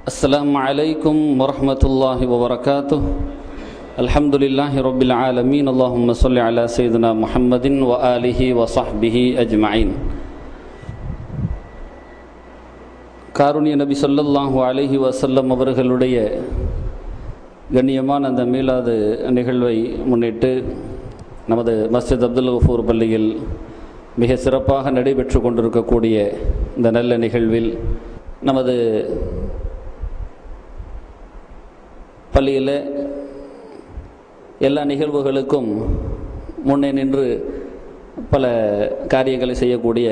السلام عليكم ورحمة الله وبركاته. الحمد لله رب العالمين. اللهم صل على سيدنا محمد وآله وصحبه أجمعين. காருண்ய நபி ஸல்லல்லாஹு அலைஹி வஸல்லம் அவர்களுடைய கண்ணியமான அந்த மீலாது நிகழ்வை முன்னிட்டு நமது மஸ்ஜித் அப்துல் கஃபூர் பள்ளியில் மிக சிறப்பாக நடைபெற்று கொண்டிருக்கக்கூடிய இந்த நல்ல நிகழ்வில் நமது பள்ளியில் எல்லா நிகழ்வுகளுக்கும் முன்னே நின்று பல காரியங்களை செய்யக்கூடிய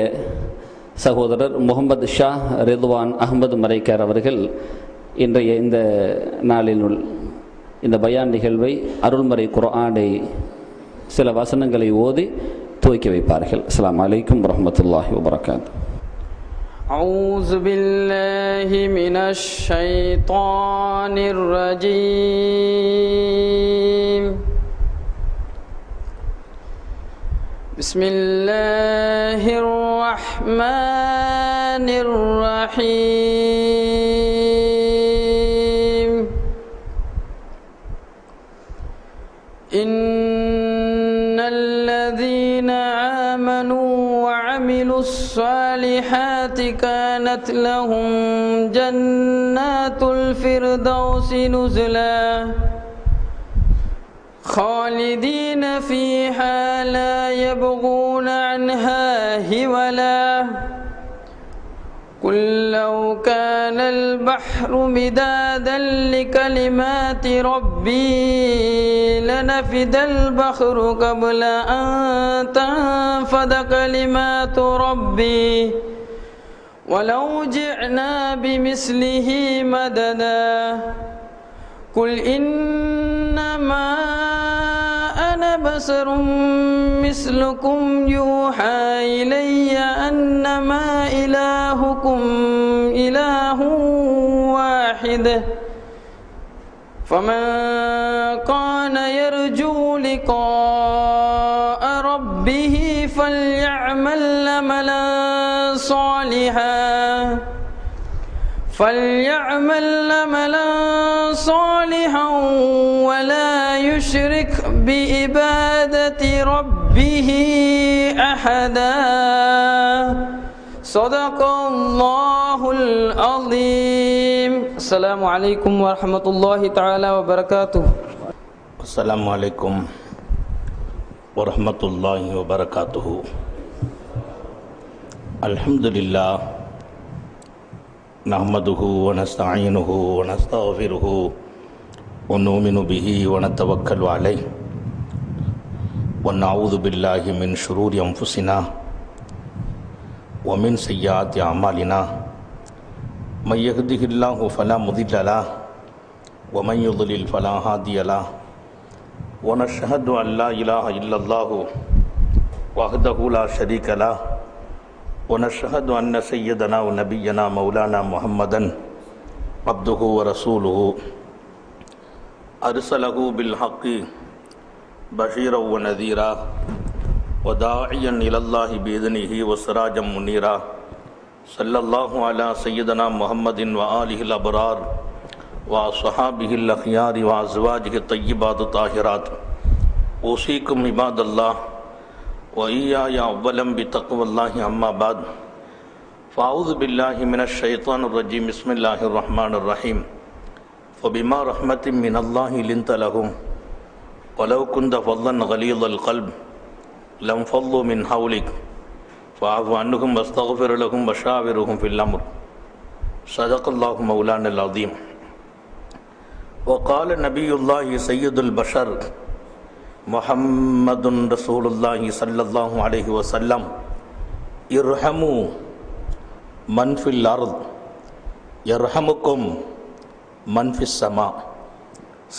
சகோதரர் முகமது ஷா ரிதுவான் அஹ்மது மரைக்கார் அவர்கள் இன்றைய இந்த நாளினுள் இந்த பயான் நிகழ்வை அருள்மறை குர்ஆனை சில வசனங்களை ஓதி துவக்கி வைப்பார்கள். அஸ்ஸலாமு அலைக்கும் வரஹ்மத்துல்லாஹி வபரகாத்துஹு. أعوذ بالله من الشيطان الرجيم. بسم الله الرحمن الرحيم. إن الذين آمنوا وعملوا الصالحات كانت لهم جنات الفردوس نزلا خالدين فيها لا يبغون عنها هولا قل لو كان البحر مدادا لكلمات ربي لنفد البحر قبل أن تنفد كلمات ربي ولو جئنا بمثله مددا قل إنما أنا بشر مثلكم يوحى إلي أنما إلهكم إله واحد فمن كان يرجو لقاء ربه فليعمل عملا صالحا ولا يشرك بعبادة ربه أحدا. صدق الله العظيم. السلام عليكم ورحمة الله تعالى وبركاته. السلام عليكم ورحمة الله وبركاته. الحمد لله نحمده ونستعينه ونستغفره ونؤمن به ونتوكل عليه ونعوذ بالله من شرور أنفسنا ومن سيئات أعمالنا من يهده الله فلا مضل له ومن يضلل فلا هادي له ونشهد أن لا إله إلا الله وحده لا شريك له ونشهد أن سيدنا ونبينا مولانا محمدا عبده ورسوله أرسله بالحق بشيرا ونذيرا وداعيا إلى الله بإذنه وسراجا منيرا صلى الله على سيدنا محمد وآله الأبرار وصحابه الأخيار وأزواجه الطيبات الطاهرات. أوصيكم عباد الله وإياي أولا بتقوى الله أما بعد فأعوذ بالله من الشيطان الرجيم. بسم الله الرحمن الرحيم. فبما رحمة من الله لنت لهم ولو كنت فظا غليظ القلب لانفضوا من حولك فاعف عنهم واستغفر لهم وشاورهم في الأمر. صدق الله مولانا العظيم. وقال نبي الله سيد البشر محمد رسول الله صلى الله عليه وسلم ارحموا من في الأرض يرحمكم من في السماء.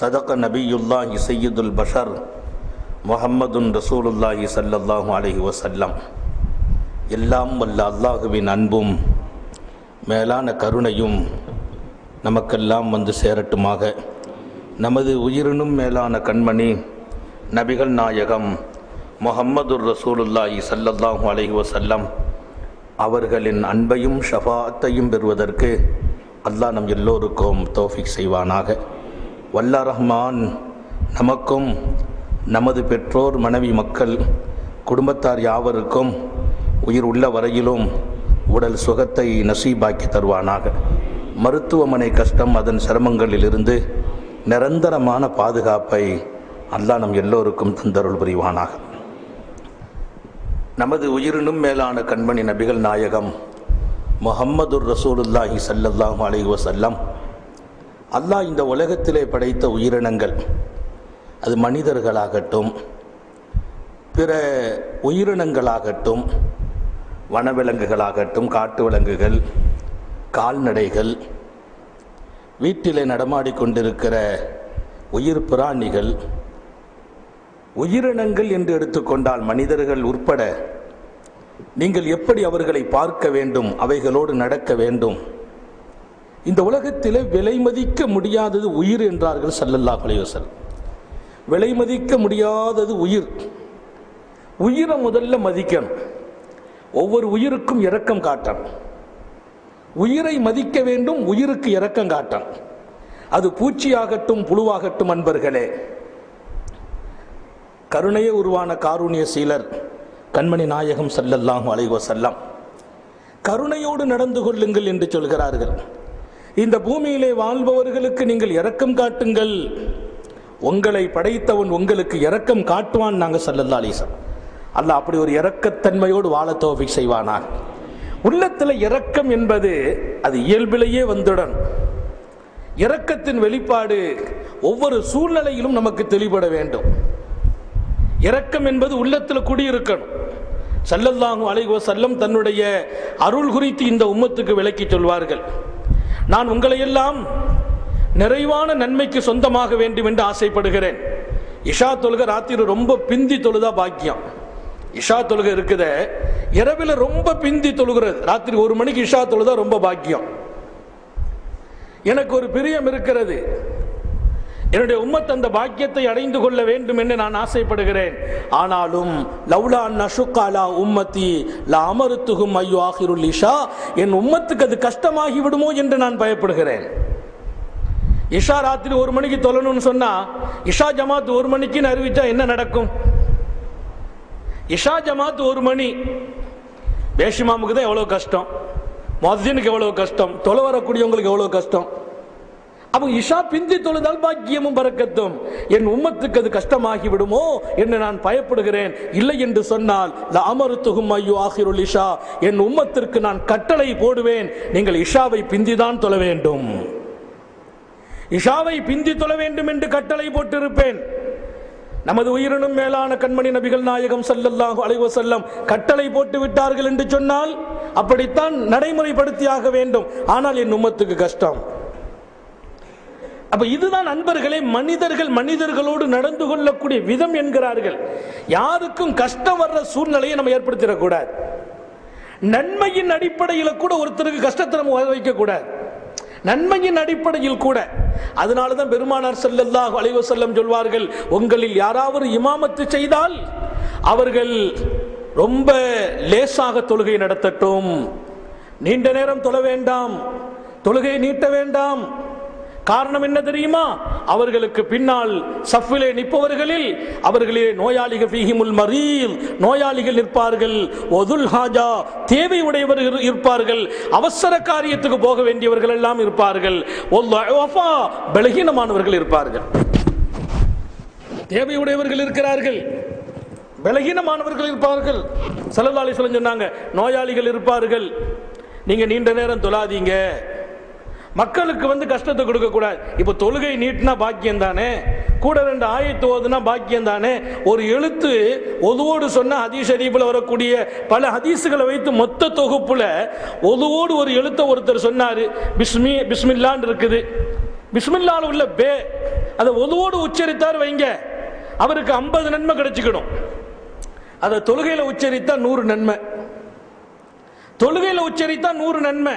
صدق نبي الله سيد البشر محمد رسول الله صلى الله عليه وسلم. எல்லாம் வல்ல அல்லாஹுவின் அன்பும் மேலான கருணையும் நமக்கெல்லாம் வந்து சேரட்டுமாக. நமது உயிரினும் மேலான கண்மணி நபிகள் நாயகம் முஹம்மதுர் ரசூலுல்லாஹி ஸல்லல்லாஹு அலைஹி வஸல்லம் அவர்களின் அன்பையும் ஷஃபாஅத்தையும் பெறுவதற்கு அல்லாஹ் நம் எல்லோருக்கும் தௌஃபீக் செய்வானாக. வல்ல ரஹ்மான் நமக்கும் நமது பெற்றோர், மனைவி, மக்கள், குடும்பத்தார் யாவருக்கும் உயிர் உள்ள வரையிலும் உடல் சுகத்தை நசீபாக்கி தருவானாக. மருத்துவமனை கஷ்டம், அதன் சிரமங்களிலிருந்து நிரந்தரமான பாதுகாப்பை அல்லாஹ் நம் எல்லோருக்கும் தந்தருள் புரிவானாக. நமது உயிரினும் மேலான கண்மணி நபிகள் நாயகம் முஹம்மதுர் ரசூலுல்லாஹி ஸல்லல்லாஹு அலைஹி வஸல்லம், அல்லாஹ் இந்த உலகத்திலே படைத்த உயிரினங்கள், அது மனிதர்களாகட்டும், பிற உயிரினங்களாகட்டும், வனவிலங்குகளாகட்டும், காட்டு விலங்குகள், கால்நடைகள், வீட்டிலே நடமாடிக்கொண்டிருக்கிற உயிர் பிராணிகள், உயிரினங்கள் என்று எடுத்துக்கொண்டால் மனிதர்கள் உட்பட நீங்கள் எப்படி அவர்களை பார்க்க வேண்டும், அவைகளோடு நடக்க வேண்டும். இந்த உலகத்திலே விலை மதிக்க முடியாதது உயிர் என்றார்கள் ஸல்லல்லாஹு அலைஹி வஸல்லம். விலை மதிக்க முடியாதது உயிர். உயிரை முதல்ல மதிக்கணும். ஒவ்வொரு உயிருக்கும் இரக்கம் காட்டணும். உயிரை மதிக்க வேண்டும், உயிருக்கு இரக்கம் காட்டணும். அது பூச்சியாகட்டும் புழுவாகட்டும். அன்பர்களே, கருணையே உருவான காருண்ய சீலர் கண்மணி நாயகம் ஸல்லல்லாஹு அலைஹி வஸல்லம் கருணையோடு நடந்து கொள்ளுங்கள் என்று சொல்கிறார்கள். இந்த பூமியிலே வாழ்பவர்களுக்கு நீங்கள் இரக்கம் காட்டுங்கள், உங்களை படைத்தவன் உங்களுக்கு இரக்கம் காட்டுவான். நாங்கள் ஸல்லல்லாஹு அலைஹி வஸல்லம் அல்லாஹ் அப்படி ஒரு இரக்கத்தன்மையோடு வாழ தௌஃபீக் செய்வானாக. உள்ளத்தில் இரக்கம் என்பது அது இயல்பிலேயே வந்துடன். இரக்கத்தின் வெளிப்பாடு ஒவ்வொரு சூழ்நிலையிலும் நமக்கு தெளிபட வேண்டும். இரக்கம் என்பது உள்ளத்தில் குடியிருக்கணும். ஸல்லல்லாஹு அலைஹி வஸல்லம் தன்னுடைய அருள் குறித்து இந்த உம்மத்துக்கு விளக்கி சொல்வார்கள். நான் உங்களை எல்லாம் நிறைவான நன்மைக்கு சொந்தமாக வேண்டும் என்று ஆசைப்படுகிறேன். இஷா தொழுகை ராத்திரி ரொம்ப பிந்தி தொழுதா பாக்கியம். இஷா தொழுகை இருக்குத இரவில் ரொம்ப பிந்தி தொழுகிறது. ராத்திரி 1 மணிக்கு இஷா தொழுதா ரொம்ப பாக்கியம். எனக்கு ஒரு பிரியம் இருக்கிறது. என்னுடைய உம்மத் அந்த பாக்கியத்தை அடைந்து கொள்ள வேண்டும் என்று நான் ஆசைப்படுகிறேன். ஆனாலும் லவ்லா நஷுக்காலா உம்மத்தி லா அமருத்துகும் ஐயோ ஆகிருல் இஷா, என் உம்மத்துக்கு அது கஷ்டமாகி விடுமோ என்று நான் பயப்படுகிறேன். இஷா ராத்திரி 1 மணிக்கு தொழணும்னு சொன்னா, இஷா ஜமாத் 1 மணிக்குன்னு அறிவிச்சா என்ன நடக்கும்? இஷா ஜமாத் 1 மணி, பேஷிமாமுக்கு தான் எவ்வளவு கஷ்டம், முஅஸ்ஸினுக்கு எவ்வளவு கஷ்டம், தொலை வரக்கூடியவங்களுக்கு எவ்வளவு கஷ்டம். அப்போ இஷா பிந்தி தொழுதால் பாக்கியமும் பரக்கத்தும். என் உம்மத்துக்கு அது கஷ்டமாகி விடுமோ என்று நான் பயப்படுகிறேன். இல்லை என்று சொன்னால் லஅமருத்துஹும் ஐயு ஆகிருல் இஷா, என் உம்மத்திற்கு நான் கட்டளை போடுவேன், நீங்கள் இஷாவை பிந்திதான் தொழ வேண்டும், இஷாவை பிந்தி தொழ வேண்டும் என்று கட்டளை போட்டிருப்பேன். நமது உயிரினும் மேலான கண்மணி நபிகள் நாயகம் ஸல்லல்லாஹு அலைஹி வஸல்லம் கட்டளை போட்டு விட்டார்கள் என்று சொன்னால் அப்படித்தான் நடைமுறைப்படுத்தியாக வேண்டும். ஆனால் என் உம்மத்துக்கு கஷ்டம். அப்ப இதுதான் அன்பர்களே மனிதர்கள் மனிதர்களோடு நடந்து கொள்ளக்கூடிய விதம் என்கிறார்கள். யாருக்கும் கஷ்டம் வர்ற சூழ்நிலையை நம்ம ஏற்படுத்திடக்கூடாது. நன்மையின் அடிப்படையில் கூட ஒருத்தருக்கு கஷ்டத்தை நம்ம வைக்க கூடாது. நன்மையின் அடிப்படையில் கூட. அதனாலதான் பெருமானார் ஸல்லல்லாஹு அலைஹி வஸல்லம் சொல்வார்கள், உங்களில் யாராவது இமாமத்து செய்தால் அவர்கள் ரொம்ப லேசாக தொழுகை நடத்தட்டும், நீண்ட நேரம் தொழ வேண்டாம், தொழுகை நீட்ட வேண்டாம். காரணம் என்ன தெரியுமா? அவர்களுக்கு பின்னால் சஃபிலே நிற்பவர்களில் அவர்களே நோயாளிகள், ஃபீஹிமுல் மரீத், நோயாளிகள் நிற்பார்கள், ஒதுல் ஹாஜா, தேவை உடையவர்கள் இருப்பார்கள், அவசர காரியத்துக்கு போக வேண்டியவர்கள் எல்லாம் இருப்பார்கள், ஒல்லுஃபா, பலகீனமானவர்கள் இருப்பார்கள். தேவை உடையவர்கள் இருக்கிறார்கள், பலகீனமானவர்கள் இருப்பார்கள். ஸல்லல்லாஹு அலைஹி வஸல்லம் சொன்னாங்க, நோயாளிகள் இருப்பார்கள், நீங்க நீண்ட நேரம் தொழாதீங்க, மக்களுக்கு கஷ்டத்தை கொடுக்க கூடாது. இப்ப தொழுகை நீட்டினா பாக்கியம் தானே, கூட 2 ஆயத்து ஓதுனா பாக்கியம் தானே. ஒரு எழுத்து ஒதுவோடு சொன்ன ஹதீஸ் ஷரீஃப்ல வரக்கூடிய பல ஹதீஸுகளை வைத்து மொத்த தொகுப்புல ஒதுவோடு ஒரு எழுத்த ஒருத்தர் சொன்னாரு. பிஸ்மில்லான்னு இருக்குது, பிஸ்மில்லால உள்ள பே அதை ஒதுவோடு உச்சரித்தார் வைங்க, அவருக்கு 50 நன்மை கிடைச்சிக்கணும். அதை தொழுகையில உச்சரித்தா 100 நன்மை, தொழுகையில உச்சரித்தா 100 நன்மை.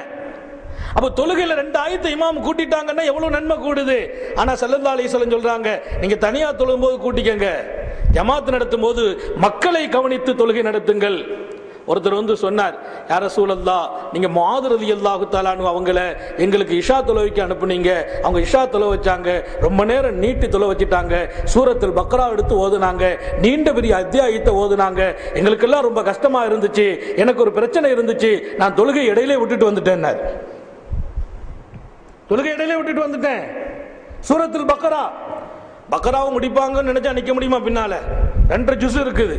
அப்ப தொழுகையில 2 ஆயத்தை இமாம் கூட்டிட்டாங்கன்னா எவ்வளவு நன்மை கூடுது. ஆனா ஸல்லல்லாஹு அலைஹி வஸல்லம் சொல்றாங்க, நீங்க தனியா தொழும் போது கூட்டிக்கங்க, ஜமாத் நடத்தும் போது மக்களை கவனித்து தொழுகை நடத்துங்கள். ஒருத்தர் வந்து சொன்னார், யா ரசூலல்லாஹ், நீங்க முஆத் ரலியல்லாஹு தஆலா அன்ஹு அவங்கள எங்களுக்கு இஷா தொழுகைக்கு அனுப்புனீங்க. அவங்க இஷா தொலை வச்சாங்க, ரொம்ப நேரம் நீட்டி தொலை வச்சுட்டாங்க, சூரத்துல் பக்ரா எடுத்து ஓதுனாங்க, நீண்ட பெரிய அத்தியாயத்தை ஓதுனாங்க, எங்களுக்கெல்லாம் ரொம்ப கஷ்டமா இருந்துச்சு, எனக்கு ஒரு பிரச்சனை இருந்துச்சு, நான் தொழுகை இடையிலே விட்டுட்டு வந்துட்டேன். தொழுகை இடையிலே விட்டுட்டு வந்துட்டேன். சூரத்துல் பக்ரா, பக்ராவை முடிப்பாங்கன்னு நினைச்சா நிக்க முடியுமா? பின்னால 2 ஜுஸ் இருக்குது.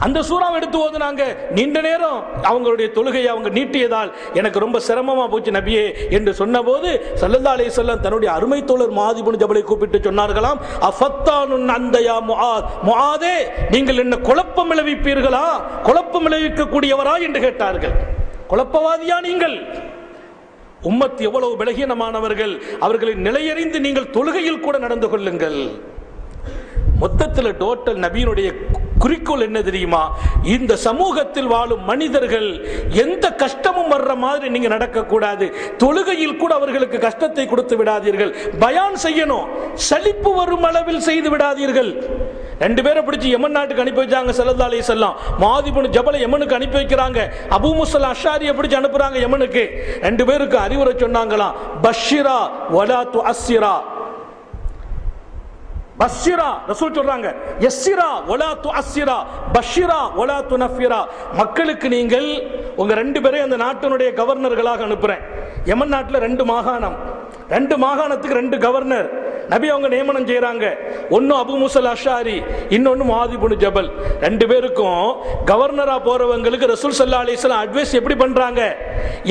அந்த சூறாவை எடுத்து ஓதுனாங்க, நீண்ட நேரம் அவங்களுடைய தொழுகையை அவங்க நீட்டியதால் எனக்கு ரொம்ப சிரமமா போச்சு நபியே என்று சொன்னபோது ஸல்லல்லாஹு அலைஹி வஸல்லம் தன்னுடைய அருமை தோழர் முஆத் இப்னு ஜபலை கூப்பிட்டு சொன்னார்களாம், அஃபத்தானுன் அன்த யா முஆத், முஆதே நீங்கள் என்ன குழப்பம் விளைவிப்பீர்களா, குழப்பம் விளைவிக்க கூடியவரா என்று கேட்டார்கள். குழப்பவாதியா நீங்கள்? உம்மத் எவ்வளவு பலகீனமானவர்கள், அவர்களின் நிலையறிந்து நீங்கள் தொழுகையில் கூட நடந்து கொள்ளுங்கள். மொத்தத்தில் டோட்டல் நபியினுடைய குறிக்கோள் என்ன தெரியுமா? இந்த சமூகத்தில் வாழும் மனிதர்கள் எந்த கஷ்டமும் வர்ற மாதிரி நீங்க நடக்க கூடாது. தொழுகையில் கூட அவர்களுக்கு கஷ்டத்தை கொடுத்து விடாதீர்கள். பயான் செய்யணும், சலிப்பு வரும் அளவில் செய்து விடாதீர்கள். 2 பேரை பிடிச்சி யமன் நாட்டுக்கு அனுப்பி வச்சாங்க ஸல்லல்லாஹு அலைஹி வஸல்லம். முஆத் இப்னு ஜபலை யமனுக்கு அனுப்பி வைக்கிறாங்க, அபூ மூஸா அஷ்அரியை பிடிச்சி அனுப்புறாங்க யமனுக்கு. 2 பேருக்கு அறிவுரை சொன்னாங்களாம், பஷ்ஷிரா வலா துஅஸ்ஸிரா. பஷ்ஷிரா ரசூல் சொல்றாங்க, யஸ்ஸிரா வலா துஅஸ்ஸிரா, பஷ்ஷிரா வலா துனஃபிரா. மக்களுக்கு நீங்கள் உங்க 2 பேரை அந்த நாட்டினுடைய கவர்னர்களாக அனுப்புறேன். யமன் நாட்டில் 2 மாகாணம், 2 மாகாணத்துக்கு 2 கவர்னர் நபி அவங்க நியமனம் செய்யறாங்க. ஒன்னு அபூ மூஸா அஷ்அரி, இன்னொன்னு முஆத் இப்னு ஜபல். 2 பேருக்கும் கவர்னரா போறவங்களுக்கு ரசூல் ஸல்லல்லாஹு அலைஹி வஸல்லம் அட்வைஸ் எப்படி பண்றாங்க?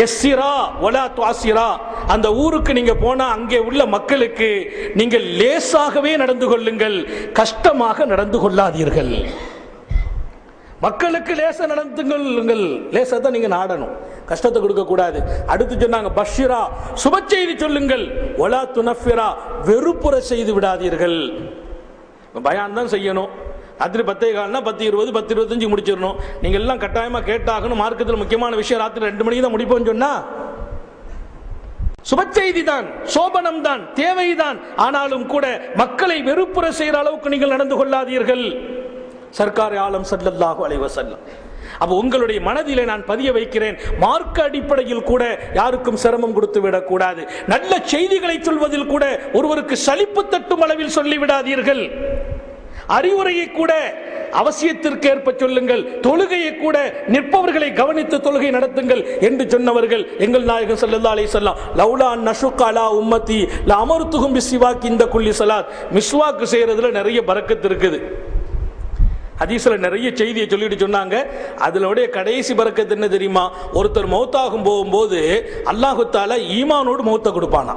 யஸ்ஸிரா வலா துஅஸ்ஸிரா. அந்த ஊருக்கு நீங்க போனா அங்கே உள்ள மக்களுக்கு நீங்கள் லேசாகவே நடந்து கொள்ளுங்கள், கஷ்டமாக நடந்து கொள்ளாதீர்கள். மக்களுக்கு லேசா நடந்து கொள்ளுங்கள், லேசா தான் நீங்க நாடணும், கஷ்டத்தை கொடுக்க கூடாது. அடுத்து சொன்னாங்க பஷ்ஷிரா, சுப செய்தி சொல்லுங்கள், வலா துனஃபிரா, வெறுப்புற செய்து விடாதீர்கள். பயான் தான் செய்யணும், ராத்திரி 10:15 10:20 10:25 முடிச்சிடணும். நீங்க எல்லாம் கட்டாயமா கேட்டாகணும். மார்க்கத்தில் முக்கியமான விஷயம் ராத்திரி 2 மணிக்கு தான் முடிப்போம்னு சொன்னா சுப செய்தி தான், சோபனம் தான், தேவைதான். ஆனாலும் கூட மக்களை வெறுப்புற செய்யற அளவுக்கு நீங்கள் நடந்து கொள்ளாதீர்கள். சர்க்கார் ஆலம் ஸல்லல்லாஹு அலைஹி வஸல்லம். அப்ப உங்களுடைய மனதிலே நான் பதிய வைக்கிறேன், மார்க்க அடிப்படையில் கூட யாருக்கும் சிரமம் கொடுத்து விடக்கூடாது. நல்ல செய்திகளை சொல்வதில் கூட ஒருவருக்கு சலிப்பு தட்டும் அளவில் சொல்லிவிடாதீர்கள். அறிவுரையை கூட அவசியத்திற்கு ஏற்ப சொல்லுங்கள். தொழுகையை கூட நிற்பவர்களை கவனித்து தொழுகை நடத்துங்கள் என்று சொன்னவர்கள் எங்கள் நாயகம் ஸல்லல்லாஹு அலைஹி வஸல்லம். லௌலா நஷுக் அலா உம்மதி லஅமர்துஹும் பிஸ்ஸிவாக் இந்த குல்லி ஸலாத். மிஸ்வாக் செய்யறதுல நிறைய பரக்கத் இருக்குது. ஹதீஸ்ல நிறைய செய்தியை சொல்லிட்டு சொன்னாங்க. அதனுடைய கடைசி பரக்கத்து என்ன தெரியுமா? ஒருத்தர் மௌத்தாகும் போகும்போது அல்லாஹு தஆலா ஈமானோடு மௌத்தை கொடுப்பானா.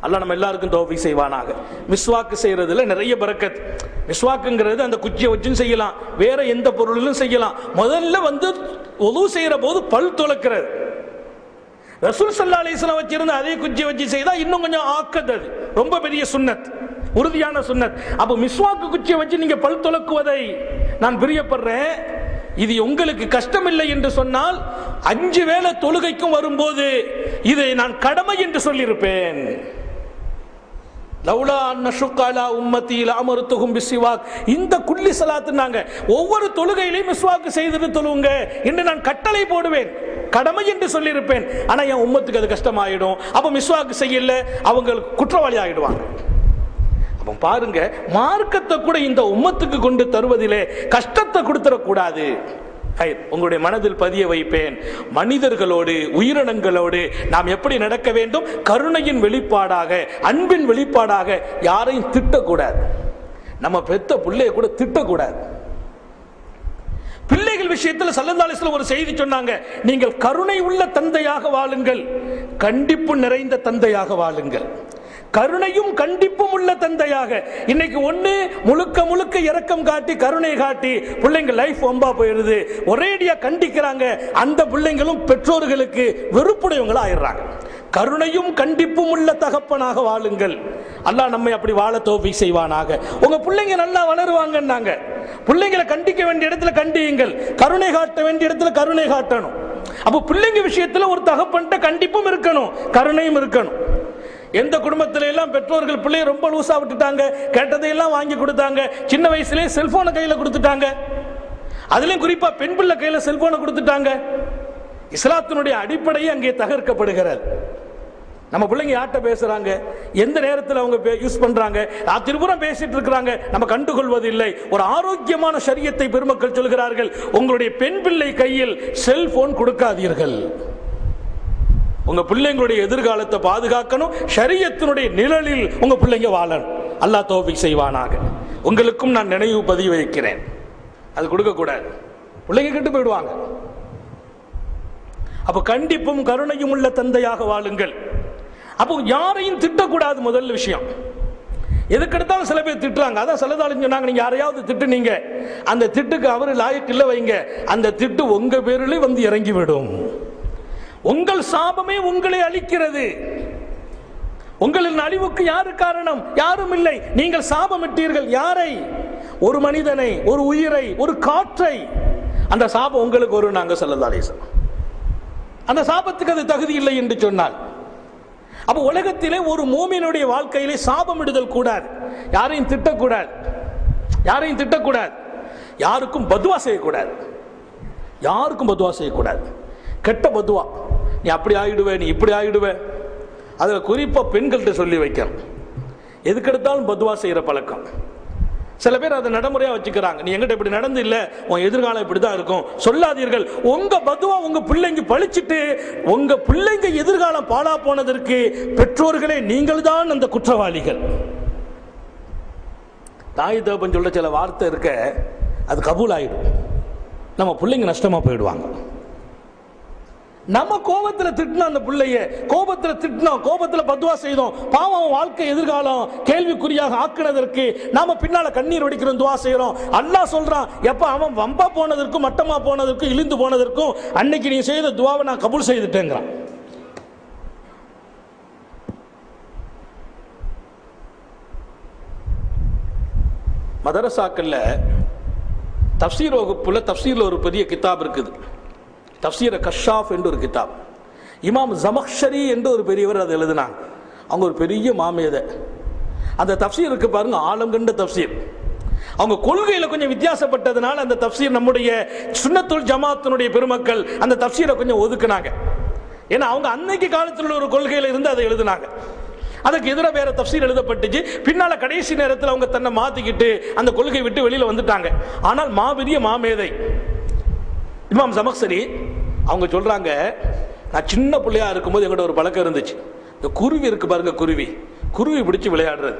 அல்லாஹ் நம்ம எல்லாருக்கும் தௌஃபீக் செய்வானாக. மிஸ்வாக்கு செய்யறதுல நிறைய பரக்கத். மிஸ்வாக்குங்கிறது அந்த குச்சியை வச்சும் செய்யலாம், வேற எந்த பொருளிலும் செய்யலாம். முதல்ல வந்து ஒது செய்யற போது பல் துலக்கிறது. ரசூல் ஸல்லல்லாஹு அலைஹி வஸல்லம் வச்சிருந்த அதே குச்சியை வச்சு செய்தா இன்னும் கொஞ்சம் ஆக்கது, ரொம்ப பெரிய சுன்னத், உறுதியான சுன்னத். அப்ப மிஸ்வாக்கு குச்சியை வச்சு நீங்க பல் துலக்குவதை நான் பிரியப்படுறேன். இது உங்களுக்கு கஷ்டம் இல்லை என்று சொன்னால் 5 வேளை தொழுகைக்கும் வரும்போது இதை நான் கடமை என்று சொல்லியிருப்பேன். லௌலா அன்னஷுக் அலா உம்மதி லஅமர்துஹும் பிஸ்ஸிவாக் இந்த குல்லி ஸலாத்துனாங்க. ஒவ்வொரு தொழுகையிலையும் மிஸ்வாக் செய்துட்டு தொழுவுங்க என்று நான் கட்டளை போடுவேன், கடமை என்று சொல்லியிருப்பேன். ஆனா என் உம்மத்துக்கு அது கஷ்டமாயிடும். அப்ப மிஸ்வாக் செய்யல, அவங்க குற்றவாளி ஆகிடுவாங்க. அப்ப பாருங்க, மார்க்கத்தை கூட இந்த உம்மத்துக்கு கொண்டு தருவதிலே கஷ்டத்தை கொடுத்துடக்கூடாது. உங்களுடைய மனதில் பதிய வைப்பேன், மனிதர்களோடு உயிரினங்களோடு நாம் எப்படி நடக்க வேண்டும்? கருணையின் வெளிப்பாடாக, அன்பின் வெளிப்பாடாக. யாரையும் திட்டக்கூடாது, நம்ம பெத்த பிள்ளைய கூட திட்டக்கூடாது. பிள்ளைகள் விஷயத்தில் ஸல்லல்லாஹு அலைஹி வஸல்லம் ஒரு செய்தி சொன்னாங்க, நீங்கள் கருணை உள்ள தந்தையாக வாழுங்கள், கண்டிப்பு நிறைந்த தந்தையாக வாழுங்கள். கருணையும் கண்டிப்பும் உள்ள தந்தையாக. இன்னைக்கு ஒண்ணு முழுக்க முழுக்க இரக்கம் காட்டி கருணை காட்டி பிள்ளைங்க லைஃப் வம்பா போயிருது, ஒரேடியா கண்டிக்கிறாங்க. அந்த பிள்ளைங்களும் பெற்றோர்களுக்கு வெறுப்புடையவங்களா ஆயிடுறாங்க. கருணையும் கண்டிப்பும் உள்ள தகப்பனாக வாழுங்கள். அல்லாஹ் நம்மை அப்படி வாழ தௌஃபீக் செய்வானாக. உங்க பிள்ளைங்க நல்லா வளருவாங்கன்னாங்க. பிள்ளைங்களை கண்டிக்க வேண்டிய இடத்துல கண்டியுங்கள், கருணை காட்ட வேண்டிய இடத்துல கருணை காட்டணும். அப்ப பிள்ளைங்க விஷயத்துல ஒரு தகப்பன்ட்ட கண்டிப்பும் இருக்கணும், கருணையும் இருக்கணும். எந்த குடும்பத்தில எல்லாம் பெற்றோர்கள் பிள்ளையை ரொம்ப லூசா விட்டுட்டாங்க, கேட்டதையெல்லாம் வாங்கி கொடுத்தாங்க, சின்ன வயசுலேயே செல்போனை கையில் கொடுத்துட்டாங்க, அதுலயும் குறிப்பா பெண் பிள்ளை கையில செல்போனை கொடுத்துட்டாங்க. இஸ்லாத்தினுடைய அடிப்படையே அங்கே தகர்க்கப்படுகிறது. நம்ம பிள்ளைங்க யார்கிட்ட பேசுறாங்க, எந்த நேரத்தில் அவங்க யூஸ் பண்றாங்க, திருப்புறம் பேசிட்டு இருக்கிறாங்க, நம்ம கண்டுகொள்வது இல்லை. ஒரு ஆரோக்கியமான ஷரியத்தை பெருமக்கள் சொல்கிறார்கள், உங்களுடைய பெண் பிள்ளை கையில் செல்போன் கொடுக்காதீர்கள். உங்க பிள்ளைங்களுடைய எதிர்காலத்தை பாதுகாக்கணும், ஷரியத்தினுடைய நிழலில் உங்க பிள்ளைங்க வாழணும். அல்லாஹ் தௌஃபீக் செய்வானாக. உங்களுக்கும் நான் நினைவு பதிவு வைக்கிறேன், அது கொடுக்க கூடாது, பிள்ளைங்க கெட்டு போயிடுவாங்க. அப்ப கண்டிப்பும் கருணையும் உள்ள தந்தையாக வாழுங்கள். அப்போ யாரையும் திட்டக்கூடாது. முதல் விஷயம், எதுக்கெடுத்தாலும் சில பேர் திட்டுறாங்க. அதான் சிலதாலும் சொன்னாங்க, நீங்க யாரையாவது திட்டுனீங்க, அந்த திட்டுக்கு அவரு லாயக்கு இல்லை வைங்க, அந்த திட்டு உங்க பேரிலே வந்து இறங்கி விடும். உங்கள் சாபமே உங்களை அழிக்கிறது. உங்களின் அழிவுக்கு யாரு காரணம்? யாரும் இல்லை, நீங்கள் சாபமிட்டீர்கள். யாரை? ஒரு மனிதனை, ஒரு உயிரை, ஒரு காற்றை. அந்த சாபம் உங்களுக்கு ஒரு நாங்க ஸல்லல்லாஹு அலைஹி வஸல்லம் அந்த சாபத்துக்கு அது தகுதி இல்லை என்று சொன்னால், அப்ப உலகத்திலே ஒரு மூமினுடைய வாழ்க்கையிலே சாபமிடுதல் கூடாது. யாரையும் திட்டக்கூடாது, யாரையும் திட்டக்கூடாது, யாருக்கும் பதுவா செய்யக்கூடாது, யாருக்கும் பதுவா செய்யக்கூடாது. கெட்ட பதுவா, நீ அப்படி ஆயிடுவே, நீ இப்படி ஆயிடுவே. அதில் குறிப்பா பெண்கள்கிட்ட சொல்லி வைக்கணும். எதுக்கெடுத்தாலும் பதுவா செய்யற பழக்கம் சில பேர் அதை நடைமுறையா வச்சுக்கிறாங்க. நீ எங்கிட்ட இப்படி நடந்து இல்ல, உன் எதிர்காலம் இப்படிதான் இருக்கும் சொல்லாதீர்கள். உங்க பதுவா உங்க பிள்ளைங்க பழிச்சிட்டு உங்க பிள்ளைங்க எதிர்காலம் பாழா போனதற்கு பெற்றோர்களே நீங்கள் தான் அந்த குற்றவாளிகள். தாய் தகப்பன் சொல்ற சில வார்த்தை இருக்க, அது கபூல் ஆயிடும், நம்ம பிள்ளைங்க நஷ்டமா போயிடுவாங்க. நம்ம கோபத்தில் திட்டினோம், அந்த பிள்ளைய கோபத்தில் திட்டினோம், கோபத்தில் பத்வா செய்தோம், பாவம் வாழ்க்கை எதிர்காலம் கேள்விக்குறியாக ஆக்குனதற்கு நாம பின்னால கண்ணீர் வடிக்கிறோம், துவா செய்யறோம். அல்லாஹ் சொல்றான், எப்ப அவன் வம்பா போனதற்கும் மட்டமா போனதற்கும் இழிந்து போனதற்கும் அன்னைக்கு நீ செய்த துவாவை நான் கபூல் செய்துட்டேங்கிறான். மதரசாக்கள்ல தஃப்சீர் வகுப்புல தஃப்சீர்ல ஒரு பெரிய கிதாப் இருக்குது, தஃப்சீர கஷாஃப் என்று ஒரு கிதாப். இமாம் ஜமக்ஷரி என்று ஒரு பெரியவர் அதை எழுதினாங்க. அவங்க ஒரு பெரிய மாமேதை. அந்த தஃப்சீருக்கு பாருங்க, ஆழம் கண்ட தஃப்சீர். அவங்க கொள்கையில கொஞ்சம் வித்தியாசப்பட்டதுனால அந்த தஃப்சீர் நம்முடைய சுன்னத்துல் ஜமாத்தினுடைய பெருமக்கள் அந்த தஃப்சீரை கொஞ்சம் ஒதுக்குனாங்க. ஏன்னா அவங்க அன்னைக்கு காலத்தில் ஒரு கொள்கையில இருந்து அதை எழுதினாங்க. அதுக்கு எதிராக வேற தஃப்சீர் எழுதப்பட்டுச்சு. பின்னால கடைசி நேரத்தில் அவங்க தன்னை மாத்திக்கிட்டு அந்த கொள்கை விட்டு வெளியில வந்துட்டாங்க. ஆனால் மாபெரிய மாமேதை இமாம் ஜமக்ஷரி அவங்க சொல்றாங்க, நான் சின்ன பிள்ளையா இருக்கும்போது எங்கிட்ட ஒரு பழக்கம் இருந்துச்சு. இந்த குருவி இருக்கு பாருங்க, குருவி பிடிச்சு விளையாடுறது.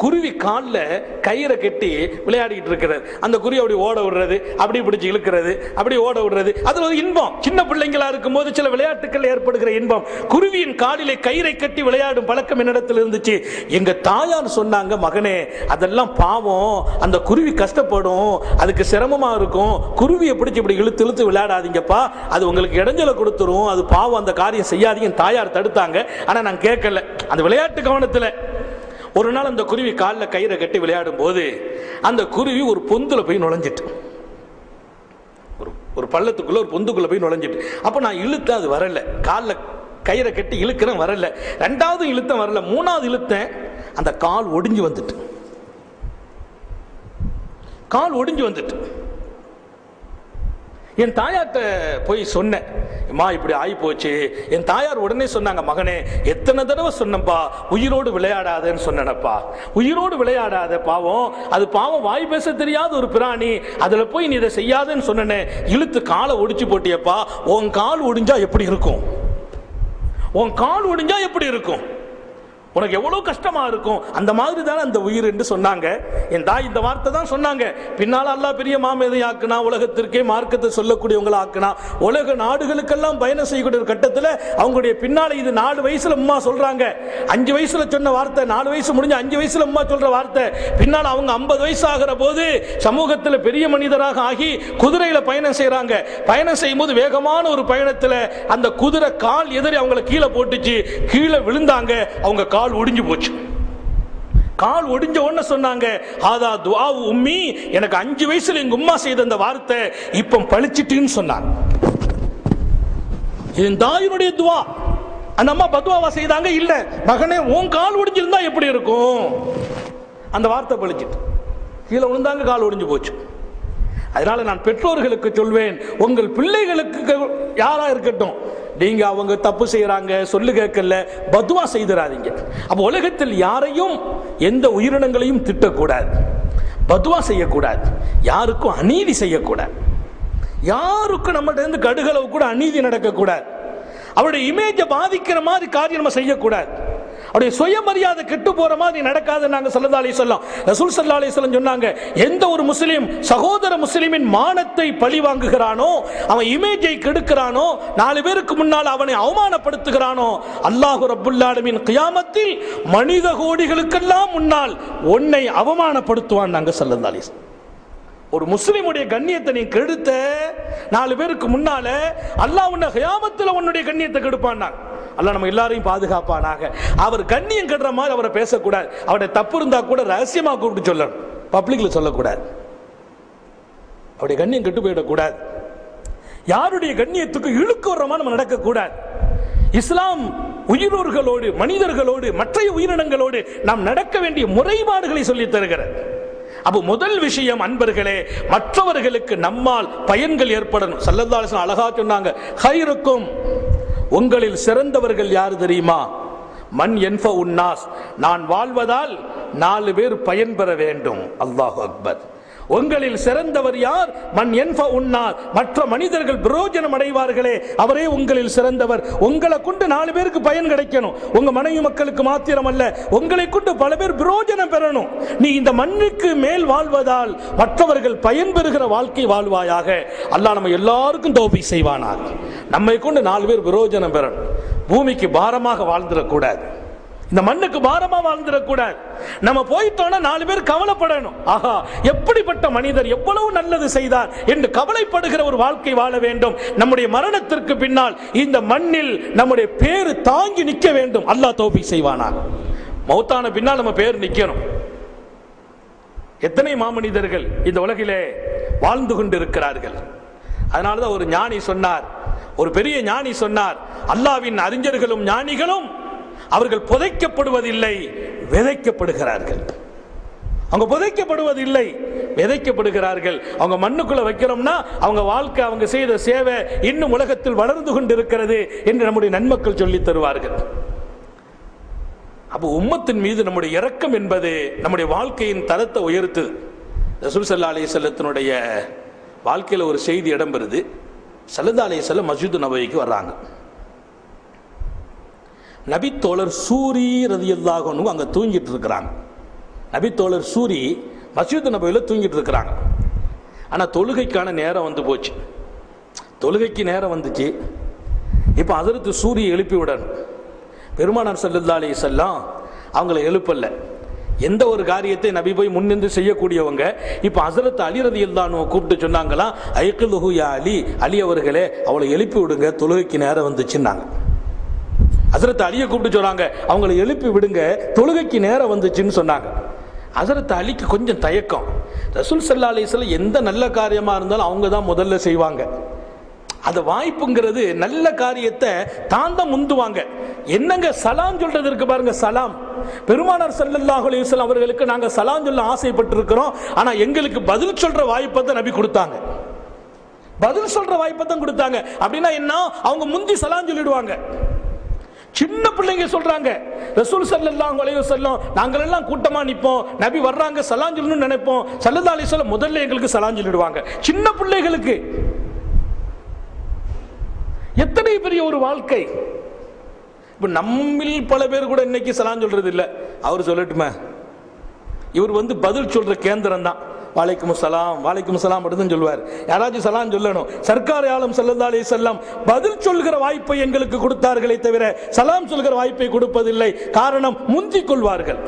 குருவி காலில் கயிறை கட்டி விளையாடிட்டு இருக்கிறது. அந்த குருவி அப்படி ஓட விடுறது, அப்படி பிடிச்சி இழுக்கிறது, அப்படி ஓட விடுறது. அது ஒரு இன்பம். சின்ன பிள்ளைங்களா இருக்கும்போது சில விளையாட்டுகள் ஏற்படுகிற இன்பம். குருவியின் காலிலே கயிறை கட்டி விளையாடும் பழக்கம் என்னிடத்தில் இருந்துச்சு. எங்க தாயார் சொன்னாங்க, மகனே அதெல்லாம் பாவம், அந்த குருவி கஷ்டப்படும், அதுக்கு சிரமமா இருக்கும், குருவியை பிடிச்சி இப்படி இழுத்து இழுத்து விளையாடாதீங்கப்பா, அது உங்களுக்கு இடைஞ்சலை கொடுத்துரும், அது பாவம், அந்த காரியம் செய்யாதீங்க. தாயார் தடுத்தாங்க. ஆனா நான் கேட்கல. அந்த விளையாட்டு கவனத்தில் ஒரு நாள் அந்த குருவி காலில் கயிறை கட்டி விளையாடும் போது அந்த குருவி ஒரு பொந்துல போய் நுழைஞ்சிட்டு, ஒரு பள்ளத்துக்குள்ள ஒரு பொந்துக்குள்ள போய் நுழைஞ்சிட்டு. அப்ப நான் இழுத்தேன், அது வரல. காலில் கயிறை கட்டி இழுக்கிறேன், வரல. ரெண்டாவது இழுத்தேன், வரல. மூணாவது இழுத்தேன், அந்த கால் ஒடிஞ்சு வந்துட்டு, கால் ஒடிஞ்சு வந்துட்டு. என் தாயார்கிட்ட போய் சொன்னேன், அம்மா இப்படி ஆகி போச்சு. என் தாயார் உடனே சொன்னாங்க, மகனே எத்தனை தடவை சொன்னப்பா உயிரோடு விளையாடாதேன்னு சொன்னப்பா, உயிரோடு விளையாடாத, பாவம், அது பாவம், வாய் பேச தெரியாத ஒரு பிராணி, அதுல போய் நீ இதை செய்யாதேன்னு சொன்னேனே, இழுத்து காலை ஒடிச்சு போட்டியப்பா, உன் கால் ஒடிஞ்சா எப்படி இருக்கும், உன் கால் ஒடிஞ்சா எப்படி இருக்கும், உனக்கு எவ்வளவு கஷ்டமா இருக்கும், அந்த மாதிரி தானே அந்த உயிர் என்று சொன்னாங்க. என் தாய் இந்த வார்த்தை தான் சொன்னாங்க. பின்னால் அல்லாஹ் பெரிய மாமேதை ஆக்குனா, உலகத்திற்கே மார்க்கத்தை சொல்லக்கூடியவங்களை ஆக்குனா, உலக நாடுகளுக்கெல்லாம் பயணம் செய்யக்கூடிய ஒரு கட்டத்தில் அவங்களுடைய பின்னால இது 4 வயசுல அம்மா சொல்றாங்க. 5 வயசுல சொன்ன வார்த்தை 4 வயசு முடிஞ்சு 5 வயசுல அம்மா சொல்ற வார்த்தை. பின்னால் அவங்க 50 வயசு ஆகிற போது சமூகத்தில் பெரிய மனிதராக ஆகி குதிரையில பயணம் செய்யறாங்க. பயணம் செய்யும் போது வேகமான ஒரு பயணத்தில் அந்த குதிரை கால் எதிரி அவங்களை கீழே போட்டுச்சு, கீழே விழுந்தாங்க, அவங்க கால் ஒடிஞ்சு போச்சு. கால் ஒடிஞ்ச உடனே சொன்னாங்க, ஆதா துஆ உம்மி, எனக்கு 5 வயசுல எங்க உம்மா செய்த அந்த வார்த்தை இப்ப பழிச்சிட்டுன்னு சொன்னாங்க. என் தாயினுடைய துஆ. அந்த அம்மா பத்வாவா செய்தாங்க, இல்ல மகனே உன் கால் ஒடிஞ்சிருந்தா எப்படி இருக்கும், அந்த வார்த்தை பழிச்சிட்டு கீழே விழுந்தாங்க, கால் ஒடிஞ்சு போச்சு. அதனால நான் பெற்றோர்களுக்கு சொல்வேன், உங்கள் பிள்ளைகளுக்கு யாரா இருக்கட்டும், நீங்க அவங்க தப்பு செய்யறாங்க சொல்லு கேட்கல பதுவா செய்திராதீங்க. அப்ப உலகத்தில் யாரையும் எந்த உயிரினங்களையும் திட்டக்கூடாது, பதுவா செய்யக்கூடாது, யாருக்கும் அநீதி செய்யக்கூடாது, யாருக்கும் நம்மகிட்ட இருந்து கடுகளவு கூட அநீதி நடக்கக்கூடாது, அவருடைய இமேஜை பாதிக்கிற மாதிரி காரியம் நம்ம செய்யக்கூடாது, அவருடைய சுயமரியாதை கெட்டு போற மாதிரி நடக்காது. நாங்க ஸல்லல்லாஹு அலைஹி வஸல்லம் ரசூல் ஸல்லல்லாஹு அலைஹி வஸல்லம் சொன்னாங்க, எந்த ஒரு முஸ்லிம் சகோதர முஸ்லிமின் மானத்தை பழி வாங்குகிறானோ, அவன் இமேஜை கெடுக்கிறானோ, 4 பேருக்கு முன்னால் அவனை அவமானப்படுத்துகிறானோ, அல்லாஹ் ரப்புல் ஆலமீன் கியாமத்தில் மனித கோடிகளுக்கெல்லாம் முன்னால் உன்னை அவமானப்படுத்துவான். நாங்க ஸல்லல்லாஹு அலைஹி வஸல்லம் ஒரு முஸ்லிமுடைய கண்ணியத்தை நீ கெடுத்த 4 பேருக்கு முன்னால அல்லாஹ் உன்னை கியாமத்தில் உன்னுடைய கண்ணியத்தை கெடுப்பான். அல்லாஹ் நம்ம எல்லாரையும் பாதுகாப்பானாக. அவர் கண்ணியம் கெடுற மாதிரி அவரை பேசக்கூடாது. அவருடைய தப்பு இருந்தா கூட ரகசியமா கூப்பிட்டு சொல்லணும், பப்ளிக்ல சொல்லக்கூடாது. அவருடைய கண்ணியம் கெட்டு போயிடக்கூடாது. யாருடைய கண்ணியத்துக்கு இழுக்கு வர்ற மாதிரி நம்ம நடக்கக்கூடாது. இஸ்லாம் உயிரோர்களோடு, மனிதர்களோடு, மற்ற உயிரினங்களோடு நாம் நடக்க வேண்டிய முறைப்பாடுகளை சொல்லி தருகிறது. அப்போ முதல் விஷயம் அன்பர்களே, மற்றவர்களுக்கு நம்மால் பயன்கள் ஏற்படணும். ஸல்லல்லாஹு அலைஹி வஸல்லம் அழகா சொன்னாங்க, ஹைருக்கும், உங்களில் சிறந்தவர்கள் யார் தெரியுமா? மன் யன்ஃபஉன் நாஸ், நான் வாழ்வதால் 4 பேர் பயன் பெற வேண்டும். அல்லாஹு அக்பர். உங்களில் சிறந்தவர் யார்? மன் யன்ஃபஉன் நாஸ், மற்ற மனிதர்கள் பிரயோஜனம் அடைவார்களே, அவரே உங்களில் சிறந்தவர். உங்களை கொண்டு 4 பேருக்கு பயன் கிடைக்கணும். உங்க மனைவி மக்களுக்கு மாத்திரம் அல்ல, உங்களை கொண்டு பல பேர் பிரயோஜனம் பெறணும். நீ இந்த மண்ணுக்கு மேல் வாழ்வதால் மற்றவர்கள் பயன் பெறுகிற வாழ்க்கை வாழ்வாயாக. அல்லாஹ் நம்ம எல்லாருக்கும் தௌஃபீக் செய்வானாக. நம்மை கொண்டு 4 பேர் பிரயோஜனம் பெறணும். பூமிக்கு பாரமாக வாழ்ந்துடக்கூடாது, இந்த மண்ணுக்கு பாரமா வாழ்ந்துடக்கூடாது. நம்ம போயிட்டோம்னா 4 பேர் கவலைப்படணும், ஆஹா எப்படிப்பட்ட மனிதர், எவ்வளவு நல்லது செய்தார் என்று கவலைப்படுகிற ஒரு வாழ்க்கை வாழ வேண்டும். நம்முடைய மரணத்திற்கு பின்னால் இந்த மண்ணில் நம்முடைய பேரு தாங்கி நிற்க வேண்டும். அல்லாஹ் தௌஃபீக் செய்வானா. மௌத்தான பின்னால் நம்ம பேர் நிற்கணும். எத்தனை மாமனிதர்கள் இந்த உலகிலே வாழ்ந்து கொண்டிருக்கிறார்கள். அதனாலதான் ஒரு ஞானி சொன்னார், ஒரு பெரிய ஞானி சொன்னார், அல்லாஹ்வின் அறிஞர்களும் ஞானிகளும் அவர்கள் புதைக்கப்படுவதில்லை, விதைக்கப்படுகிறார்கள். அவங்க புதைக்கப்படுவதில்லை, விதைக்கப்படுகிறார்கள். அவங்க மண்ணுக்குள்ள வைக்கிறோம்னா அவங்க வாழ்க்கை, அவங்க செய்த சேவை இன்னும் உலகத்தில் வளர்ந்து கொண்டிருக்கிறது என்று நம்முடைய நன்மக்கள் சொல்லி தருவார்கள். அப்போ உம்மத்தின் மீது நம்முடைய இரக்கம் என்பது நம்முடைய வாழ்க்கையின் தரத்தை உயர்த்து. ரசூல் ஸல்லல்லாஹு அலைஹி வஸல்லத்தினுடைய வாழ்க்கையில் ஒரு செய்தி இடம்பெறுது. ஸல்லல்லாஹு அலைஹி வஸல்லம் மஸ்ஜித் நபவிக்கு வர்றாங்க. நபித்தோழர் சூரி ரலியல்லாஹு அன்ஹு அங்கே தூங்கிட்டு இருக்கிறாங்க. நபித்தோழர் சூரி மஸ்ஜித் நபவியில் தூங்கிட்டு இருக்கிறாங்க. ஆனால் தொழுகைக்கான நேரம் வந்து போச்சு. தொழுகைக்கு நேரம் வந்துச்சு. இப்போ ஹஜ்ரத் சூரியை எழுப்பி விடணும். பெருமானார் ஸல்லல்லாஹு அலைஹி வஸல்லம் அவங்கள எழுப்பல. எந்த ஒரு காரியத்தை நபி போய் முன்னின்று செய்யக்கூடியவங்க. இப்போ ஹஜ்ரத் அலி ரலியல்லாஹு அன்ஹு கூப்பிட்டு சொன்னாங்களா, ஐகிலுஹு யா அலி, அலி அவர்களே அவளை எழுப்பி விடுங்க, தொழுகைக்கு நேரம் வந்துச்சுன்னாங்க. ஹஜ்ரத் அலியை கூப்பிட்டு சொன்னாங்க, அவங்களை எழுப்பி விடுங்க, தொழுகைக்கு நேரம் வந்துச்சுன்னு சொன்னாங்க. ஹஜ்ரத் அலிக்கு கொஞ்சம் தயக்கம். ரசூல் ஸல்லல்லாஹு அலைஹி வஸல்லம் எந்த நல்ல காரியமா இருந்தாலும் அவங்க தான் முதல்ல செய்வாங்க. அந்த வாய்ப்புங்கிறது, நல்ல காரியத்தை தான் தான் முந்துவாங்க. என்னங்க சலாம் சொல்றது இருக்கு பாருங்க, சலாம். பெருமானார் ஸல்லல்லாஹு அலைஹி வஸல்லம் அவர்களுக்கு நாங்க சலாம் சொல்ல ஆசைப்பட்டு இருக்கிறோம், ஆனா எங்களுக்கு பதில் சொல்ற வாய்ப்பை தான் நபி கொடுத்தாங்க. பதில் சொல்ற வாய்ப்பை தான் கொடுத்தாங்க. அப்படின்னா என்ன, அவங்க முந்தி சலாம் சொல்லிடுவாங்க. சின்ன பிள்ளைங்க சொல்றாங்க, ரசூல் ஸல்லல்லாஹு அலைஹி வஸல்லம் நாங்கள் எல்லாம் கூட்டமா நிப்போம், நபி வர்றாங்க சலாம் சொல்லணும்னு நினைப்போம், ஸல்லல்லாஹு அலைஹி வஸல்லம் முதல்ல எங்களுக்கு சலாம் சொல்லிடுவாங்க. சின்ன பிள்ளைகளுக்கு எத்தனை பெரிய ஒரு வாழ்க்கை. இப்ப நம்மில் பல பேர் கூட இன்னைக்கு சலாம் சொல்றது இல்லை. அவர் சொல்லட்டுமே, இவர் பதில் சொல்ற கேந்திரம் தான். வாலைக்கும் சலாம், வாலைக்கும் சலாம் மட்டும் சொல்லுவார். யாராச்சும் சலாம் சொல்லணும். சர்க்கார் ஆலம் ஸல்லல்லாஹு அலைஹி வஸல்லம் பதில் சொல்கிற வாய்ப்பை எங்களுக்கு கொடுத்தார்களே தவிர சலாம் சொல்கிற வாய்ப்பை கொடுப்பதில்லை. காரணம், முந்திக் கொள்வார்கள்.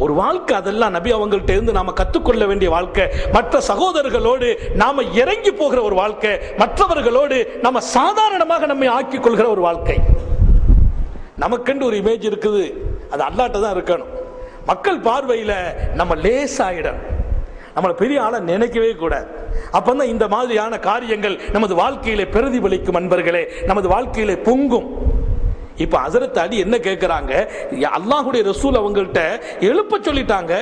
ஒரு வாழ்க்கை, அதெல்லாம் நபி அவங்கள்ட்ட இருந்து நாம கற்றுக்கொள்ள வேண்டிய வாழ்க்கை. மற்ற சகோதரர்களோடு நாம இறங்கி போகிற ஒரு வாழ்க்கை, மற்றவர்களோடு நாம சாதாரணமாக நம்மை ஆக்கிக் கொள்கிற ஒரு வாழ்க்கை. நமக்கென்று ஒரு இமேஜ் இருக்குது, அது அல்லாஹ்ட்ட தான் இருக்கணும். மக்கள் பார்வையில நம்ம லேசாயிடும், நம்மளை பெரிய ஆளை நினைக்கவே கூடாது. அப்பதான் இந்த மாதிரியான காரியங்கள் நமது வாழ்க்கையிலே பிரதிபலிக்கும். அன்பர்களே, நமது வாழ்க்கையிலே பொங்கும். இப்ப ஹஜ்ரத் அலி என்ன கேட்கிறாங்க, அல்லாஹ்வுடைய ரசூல் அவங்கள்ட்ட எழுப்ப சொல்லிட்டாங்க,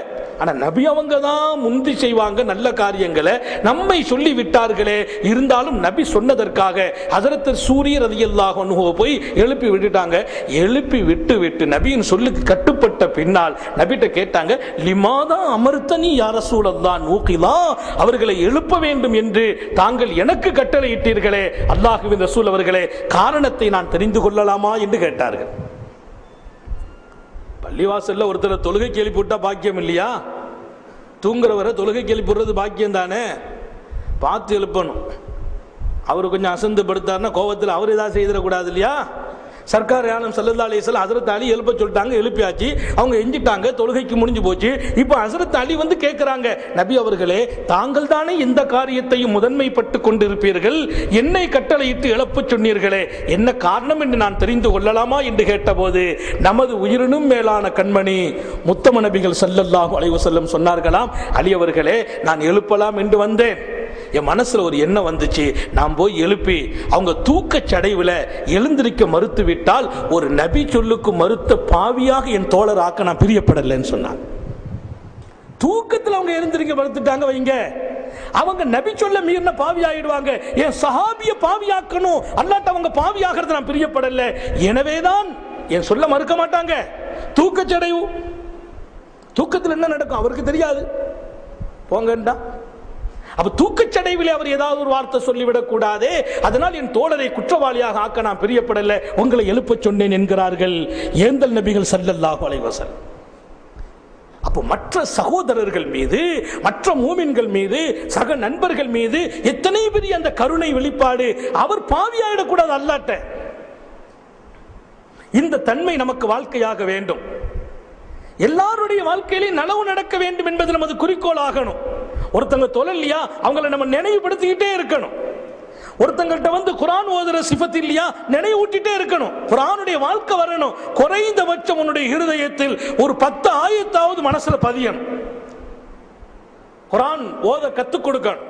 ஆனா நபி அவங்க தான் முந்தி செய்வாங்க நல்ல காரியங்களை, நம்மை சொல்லி விட்டார்களே, இருந்தாலும் நபி சொன்னதற்காக ஹஜ்ரத் சூரிய ரலியல்லாஹு அன்ஹு போய் எழுப்பி விட்டுட்டாங்க. எழுப்பி விட்டு நபியின் சொல்லுக்கு கட்டுப்பட்ட பின்னால் நபிட்ட கேட்டாங்க, லிமாதா அமர்த்தனி யா ரசூலல்லாஹ் நூகிலா, அவர்களை எழுப்ப வேண்டும் என்று தாங்கள் எனக்கு கட்டளையிட்டீர்களே அல்லாஹ்வின் ரசூல் அவர்களே, காரணத்தை நான் தெரிந்து கொள்ளலாமா என்று கேட்டார்கள். பள்ளிவாசல்ல ஒருத்தர் தொழுகைக்கு எழுப்பி விட்டா பாக்கியம் இல்லையா? தூங்குறவரை தொழுகைக்கு எழுப்பி விடுறது பாக்கியம் தானே, பார்த்து எழுப்பணும். அவர் கொஞ்சம் அசந்து படுத்தாருன்னா கோபத்தில் அவர் ஏதாவது செய்திடக்கூடாது இல்லையா? சர்க்கார் ஆலம் ஸல்லல்லாஹு அலைஹி வஸல்லம் ஹஜ்ரத் அலி எழுப்ப சொல்லிட்டாங்க, எழுப்பியாச்சு, அவங்க எஞ்சிட்டாங்க, தொழுகைக்கு முடிஞ்சு போச்சு. இப்போ ஹஜ்ரத் அலி வந்து கேட்கிறாங்க, நபி அவர்களே, தாங்கள் தானே இந்த காரியத்தையும் முதன்மைப்பட்டு கொண்டிருப்பீர்கள், என்னை கட்டளையிட்டு எழுப்ப சொன்னீர்களே, என்ன காரணம் என்று நான் தெரிந்து கொள்ளலாமா என்று கேட்டபோது நமது உயிரினும் மேலான கண்மணி முத்தம நபிகள் ஸல்லல்லாஹு அலைஹி வஸல்லம் சொன்னார்களாம், அலி அவர்களே, நான் எழுப்பலாம் என்று வந்தேன், என் மனசுல ஒரு எண்ணம் வந்துச்சு, நான் போய் எழுப்பி அவங்க தூக்க சடைவில் எழுந்திருக்க மறுத்து விட்டால் ஒரு நபி சொல்லுக்கு மறுத்த பாவியாக என் தோழர் ஆக்க நான் பிரியப்படலைன்னு சொன்னாங்க. தூக்கத்தில் அவங்க எழுந்திருக்க மறுத்துட்டாங்க வைங்க, அவங்க நபி சொல்ல மீறின பாவி ஆயிடுவாங்க, என் சஹாபிய பாவியாக்கணும், அல்லாட்ட அவங்க பாவியாகிறது நான் பிரியப்படல, எனவேதான் என் சொல்ல மறுக்க மாட்டாங்க. தூக்கச்சடைவு, தூக்கத்தில் என்ன நடக்கும் அவருக்கு தெரியாது, போங்கண்டா. அப்ப தூக்கச்சடைவில் அவர் ஏதாவது ஒரு வார்த்தை சொல்லிவிடக் கூடாது, அதனால் என் தோழரை குற்றவாளியாக ஆக்க நான் பிரியப்படல, உங்களை எழுப்ப சொன்னேன் என்கிறார்கள் ஏந்தல் நபிகள் ஸல்லல்லாஹு அலைஹி வஸல்லம். அப்போ மற்ற சகோதரர்கள் மீது, மற்ற மூமின்கள் மீது, சக நண்பர்கள் மீது எத்தனை பெரிய அந்த கருணை வெளிப்பாடு, அவர் பாவியாயிடக்கூடாது அல்லாட்ட. இந்த தன்மை நமக்கு வாழ்க்கையாக வேண்டும். எல்லாருடைய வாழ்க்கையிலே நலவு நடக்க வேண்டும் என்பது நமது குறிக்கோள் ஆகணும். ஒருத்தங்க தொழலையா அவங்களை நம்ம நினைவுபடுத்திக்கிட்டே இருக்கணும். ஒருத்தங்கள்ட்ட வந்து குர்ஆன் ஓதுற சிஃபத் இல்லையா, நினைவூட்டிட்டே இருக்கணும். குர்ஆனுடைய வாழ்க்கை வரணும். குறைந்தபட்சம் உன்னுடைய இருதயத்தில் ஒரு 10 ஆயத்தாவது மனசுல பதியணும். குர்ஆன் ஓத கத்துக் கொடுக்கணும்.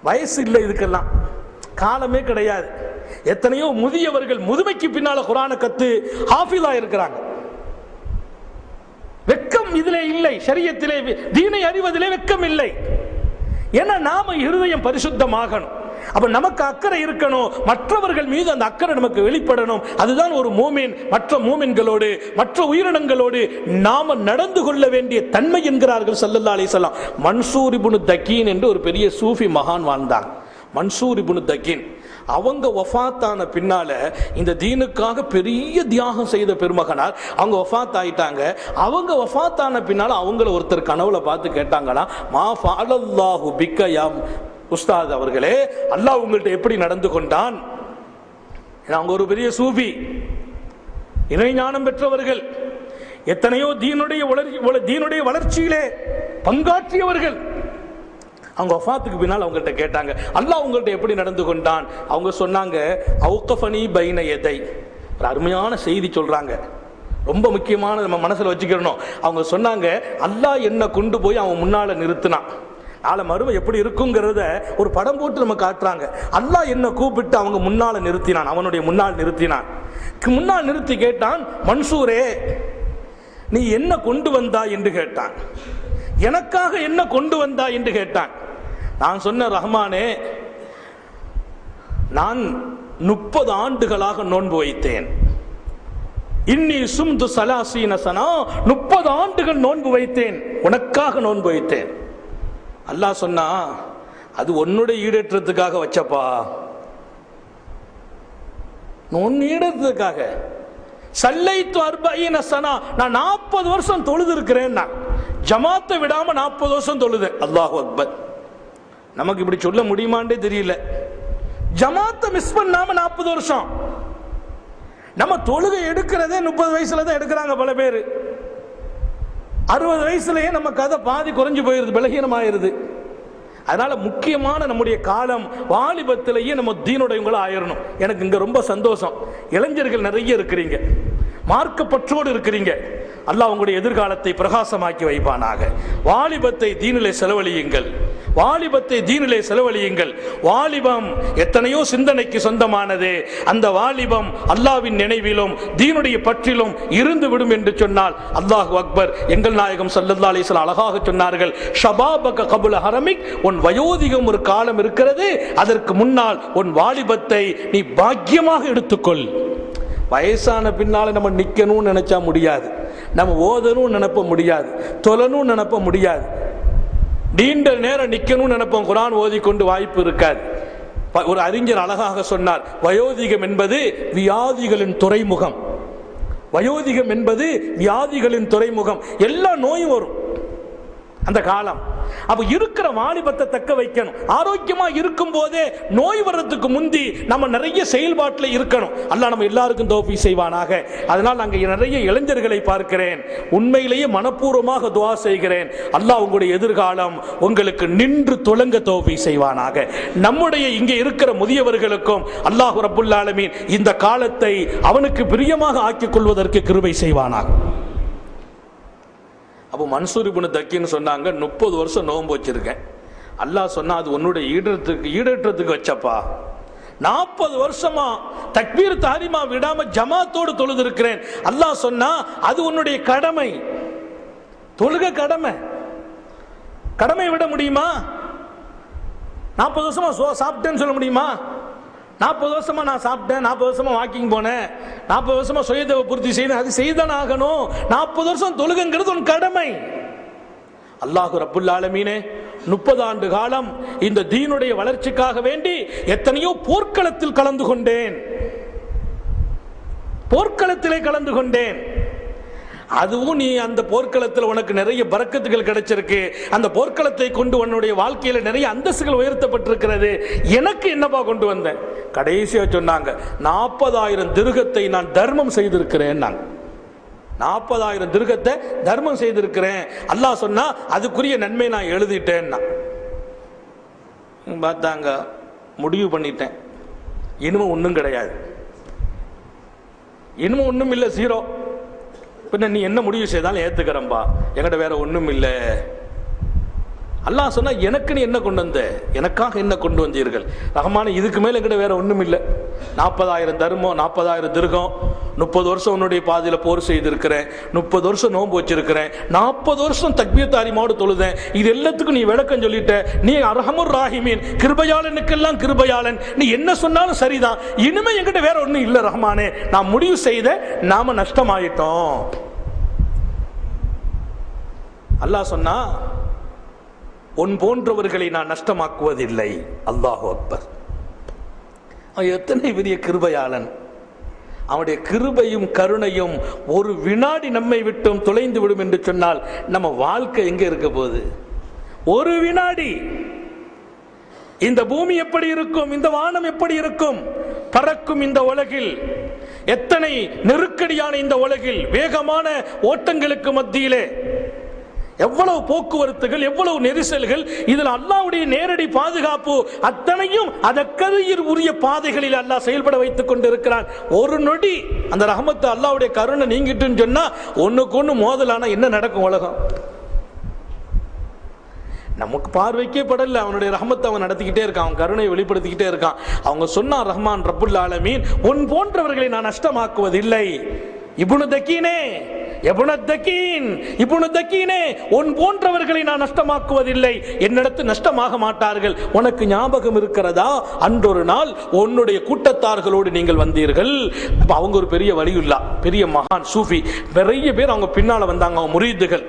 வயசு இல்லை இதுக்கெல்லாம், காலமே கிடையாது. எத்தனையோ முதியவர்கள் முதுமைக்கு பின்னால குர்ஆனை கத்து ஹாஃபிலா இருக்கிறாங்க. வெக்கம் இதிலே இல்லை, ஷரியத்திலே தீனை அறிவதிலே வெக்கம் இல்லை. ஏன்னா நாம இருதயம் பரிசுத்தமாகணும். அப்ப நமக்கு அக்கறை இருக்கணும், மற்றவர்கள் மீது அந்த அக்கறை நமக்கு வெளிப்படணும். அதுதான் ஒரு மூமின் மற்ற மூமின்களோடு, மற்ற உயிரினங்களோடு நாம நடந்து கொள்ள வேண்டிய தன்மை என்கிறார்கள் ஸல்லல்லாஹு அலைஹி வஸல்லம். மன்சூர் இப்னு தக்கீன் என்று ஒரு பெரிய சூஃபி மகான் வாழ்ந்தாங்க. மன்சூர் இப்னு தக்கீன் அவங்க வஃபாத்தான பின்னால இந்த தீனுக்காக பெரிய தியாகம் செய்த பெருமகனார். அவங்க வஃபாத் ஆயிட்டாங்க. அவங்க வஃபாத்தான பின்னால அவங்கள ஒருத்தர் கனவுல பார்த்து கேட்டாங்களா, மா ஃபஅலல்லாஹு பிக்க யா உஸ்தாத் அவர்களே, அல்லாஹ் உங்கள்கிட்ட எப்படி நடந்து கொண்டான்? அவங்க ஒரு பெரிய சூஃபி, இறைஞானம் பெற்றவர்கள், எத்தனையோ தீனுடைய வளர்ச்சியிலே பங்காற்றியவர்கள். அவங்க வஃபாத்துக்கு பின்னால் அவங்கள்ட்ட கேட்டாங்க, அல்லாஹ் உங்கள்கிட்ட எப்படி நடந்து கொண்டான்? அவங்க சொன்னாங்க, அவுகஃபனி பைன யதை. ஒரு அருமையான செய்தி சொல்றாங்க, ரொம்ப முக்கியமான நம்ம மனசுல வச்சுக்கிறணும். அவங்க சொன்னாங்க, அல்லாஹ் என்ன கொண்டு போய் அவன் முன்னால நிறுத்தினான், நாளை மறுமை எப்படி இருக்குங்கிறத ஒரு படம் போட்டு நம்ம காட்டுறாங்க. அல்லாஹ் என்ன கூப்பிட்டு அவங்க முன்னால நிறுத்தினான், அவனுடைய முன்னால் நிறுத்தினான். முன்னால் நிறுத்தி கேட்டான், மன்சூரே நீ என்ன கொண்டு வந்தா என்று கேட்டான். எனக்காக என்ன கொண்டு வந்தா என்று கேட்டான். நான் சொன்ன, ரஹ்மானே, நான் 30 ஆண்டுகளாக நோன்பு வைத்தேன். இன்னி சும்து சலாசீன சனா, 30 ஆண்டுகள் நோன்பு வைத்தேன், உனக்காக நோன்பு வைத்தேன். அல்லாஹ் சொன்னா, அது உன்னுடைய ஈடேற்றத்துக்காக வச்சப்பா, உன் ஈடேற்றத்துக்காக. சல்லைத்து அர்பஈன சனா, நான் 40 வருஷம் தொழுது இருக்கிறேன், ஜமாத்தை விடாம 40 வருஷம் தொழுது. அல்லாஹு அக்பர். நமக்கு இப்படி சொல்ல முடியுமாண்டே தெரியல. ஜமாத்தை மிஸ் பண்ணாம 40 வருஷம். நம்ம தொழுகை எடுக்கிறதே 30 வயசுல தான் எடுக்கிறாங்க பல பேர். 60 வயசுலயே நம்ம கதை பாதி குறைஞ்சு போயிருது, பலகீனமாயிருது. அதனால முக்கியமான நம்முடைய காலம் வாலிபத்திலேயே நம்ம தீனுடையவங்கள ஆயிரணும். எனக்கு இங்க ரொம்ப சந்தோஷம், இளைஞர்கள் நிறைய இருக்கிறீங்க, மார்க்கப்பற்றோடு இருக்கிறீங்க. அல்லாஹ் உங்களுடைய எதிர்காலத்தை பிரகாசமாக்கி வைப்பானாக. வாலிபத்தை தீனிலே செலவழியுங்கள். வாலிபத்தை தீனிலே செலவழியுங்கள். வாலிபம் எத்தனையோ சிந்தனைக்கு சொந்தமானது. அந்த வாலிபம் அல்லாஹ்வின் நினைவிலும் தீனுடைய பற்றிலும் இருந்து விடும் என்று சொன்னால் அல்லாஹு அக்பர். எங்கள் நாயகம் ஸல்லல்லாஹு அலைஹி வஸல்லம் அழகாக சொன்னார்கள், ஷபாபக கபுல ஹரமிக், உன் வயோதிகம் ஒரு காலம் இருக்கிறது, அதற்கு முன்னால் உன் வாலிபத்தை நீ பாக்கியமாக எடுத்துக்கொள். வயசான பின்னால நம்ம நிக்கணும்னு நினைச்சா முடியாது, நம்ம ஓதணும் நினைப்ப முடியாது, தொழணும் நினைப்ப முடியாது, நீண்ட நேரம் நிக்கணும்னு நினைப்போம், குர்ஆன் ஓதிக்கொண்டு வாய்ப்பு இருக்காது. ஒரு அறிஞர் அழகாக சொன்னார், வயோதிகம் என்பது வியாதிகளின் துறைமுகம். வயோதிகம் என்பது வியாதிகளின் துறைமுகம். எல்லா நோயும் வரும் அந்த காலம். அப்ப இருக்கிற வாலிபத்தை தக்க வைக்கணும். ஆரோக்கியமா இருக்கும் போதே நோய் வர்றதுக்கு முந்தி நம்ம நிறைய செயல்பாட்டில் இருக்கணும். அல்லாஹ் நம்ம எல்லாருக்கும் தௌஃபீக் செய்வானாக. அதனால் நாங்கள் நிறைய இளைஞர்களை பார்க்கிறேன், உண்மையிலேயே மனப்பூர்வமாக துஆ செய்கிறேன், அல்லாஹ் உங்களுடைய எதிர்காலம் உங்களுக்கு நின்று துலங்க தௌஃபீக் செய்வானாக. நம்முடைய இங்கே இருக்கிற முதியவர்களுக்கும் அல்லாஹ் ரப்புல் ஆலமீன் இந்த காலத்தை அவனுக்கு பிரியமாக ஆக்கிக் கொள்வதற்கு கிருபை செய்வானாக. அப்போ மன்சூர் இப்னு தக்கின்னு சொன்னாங்க, 30 வருஷம் நோன்பு வச்சிருக்கேன். அல்லாஹ் சொன்னா அது உன்னுடைய ஈடேற்றத்துக்கு வச்சப்பா. 40 வருஷமா தக்பீர் தஹரீமா விடாம ஜமாத்தோடு தொழுது இருக்கிறேன். அல்லாஹ் சொன்னா அது உன்னுடைய கடமை. தொழுக கடமை. கடமை விட முடியுமா? 40 வருஷமா சாப்பிட்டேன்னு சொல்ல முடியுமா? 40 வருஷமா நான் சாப்பிட்டேன், 40 வருஷமா வாக்கிங் போனேன், 40 வருஷமா சுயதேவ பூர்த்தி செய்யணும், அது செய்தான் ஆகணும். 40 வருஷம் தொழுகைங்கிறது உன் கடமை. அல்லாஹ் ரப்புல் ஆலமீனே 30 ஆண்டு காலம் இந்த தீனுடைய வளர்ச்சிக்காக வேண்டி எத்தனையோ போர்க்களத்தில் கலந்து கொண்டேன், போர்க்களத்திலே கலந்து கொண்டேன். அதுவும் நீ அந்த போர்க்களத்தில் உனக்கு நிறைய பரக்கத்துகள் கிடைச்சிருக்கு, அந்த போர்க்களத்தை கொண்டு உன்னுடைய வாழ்க்கையில நிறைய அந்தஸ்துகள் உயர்த்தப்பட்டிருக்கிறது. எனக்கு என்னப்பா கொண்டு வந்தேன்? கடைசியா சொன்னாங்க, 40,000 திர்ஹத்தை நான் தர்மம் செய்திருக்கிறேன். 40,000 திர்ஹத்தை தர்மம் செய்திருக்கிறேன். அல்லாஹ் சொன்னா அதுக்குரிய நன்மை நான் எழுதிட்டேன். பார்த்தாங்க, முடிவு பண்ணிட்டேன், இனிமே ஒன்றும் கிடையாது, இனிமே ஒன்றும் இல்லை, ஜீரோ. பின்ன நீ என்ன முடிவு செய்தாலும் ஏத்துக்கிறம்பா, என்கிட்ட வேற ஒன்றும் இல்லை. அல்லாஹ் சொன்னா எனக்கு நீ என்ன கொண்டு வந்த, எனக்காக என்ன கொண்டு வந்தீர்கள் ரஹ்மானே, இதுக்கு மேல என்கிட்ட வேற ஒன்றும் இல்லை. 40,000 தர்மம், 40,000 திர்ஹம், 30 வருஷம் உன்னுடைய பாதையில போர் செய்திருக்கிறேன், 30 வருஷம் நோன்பு வச்சிருக்கிறேன், 40 வருஷம் தக்பீர் தஹரீமோடு தொழுதேன். இது எல்லாத்துக்கும் நீ விளக்கம் சொல்லிட்ட. நீ அர்ஹமுர் ராஹிமீன், கிருபையாளனுக்கெல்லாம் கிருபையாளன், நீ என்ன சொன்னாலும் சரிதான், இனிமே என்கிட்ட வேற ஒன்றும் இல்லை ரஹ்மானே. நான் முடிவு செய்த, நாம நஷ்டமாயிட்டோம். அல்லாஹ் சொன்னா உன் போன்றவர்களை நான் நஷ்டமாக்குவதில்லை. அல்லாஹு அக்பர். அவன் எத்தனை பெரிய கிருபையாளன். அவனுடைய கிருபையும் கருணையும் ஒரு வினாடி நம்மை விட்டும் தொலைந்து விடும் என்று சொன்னால் நம்ம வாழ்க்கை எங்க இருக்க போகுது? ஒரு வினாடி. இந்த பூமி எப்படி இருக்கும், இந்த வானம் எப்படி இருக்கும், பறக்கும் இந்த உலகில், எத்தனை நெருக்கடியான இந்த உலகில், வேகமான ஓட்டங்களுக்கு மத்தியிலே எவ்வளவு போக்குவரத்துகள், எவ்வளவு நெரிசல்கள், இதில் அல்லாஹ்வுடைய நேரடி பாதுகாப்பு அத்தனையும் அதற்கதிர் உரிய பாதைகளில் அல்லாஹ் செயல்பட வைத்துக் கொண்டிருக்கிறான். ஒரு நொடி அந்த ரஹமத்து அல்லாஹ்வுடைய கருணை நீங்கிட்டுன்னு சொன்னா ஒண்ணுக்கு ஒண்ணு மோதலானா என்ன நடக்கும் உலகம்? நமக்கு பார்வைக்கே படல. அவனுடைய ரஹமத்தை அவன் நடத்திக்கிட்டே இருக்கான், அவன் கருணையை வெளிப்படுத்திக்கிட்டே இருக்கான். அவங்க சொன்னான், ரஹ்மான் ரப்புல் ஆலமீன் உன் போன்றவர்களை நான் நஷ்டமாக்குவதில்லை. இப்னு தக்கீனே, இப்னு தக்கீன், இப்னு தக்கீனே, உன் போன்றவர்களை நான் நஷ்டமாக்குவதில்லை, என்னிடத்து நஷ்டமாக மாட்டார்கள். உனக்கு ஞாபகம் இருக்கிறதா, அன்றொரு நாள் உன்னுடைய கூட்டத்தார்களோடு நீங்கள் வந்தீர்கள். அவங்க ஒரு பெரிய வலியுல்லா, பெரிய மகான் சூஃபி, நிறைய பேர் அவங்க பின்னால வந்தாங்க, அவங்க முரீதுகள்,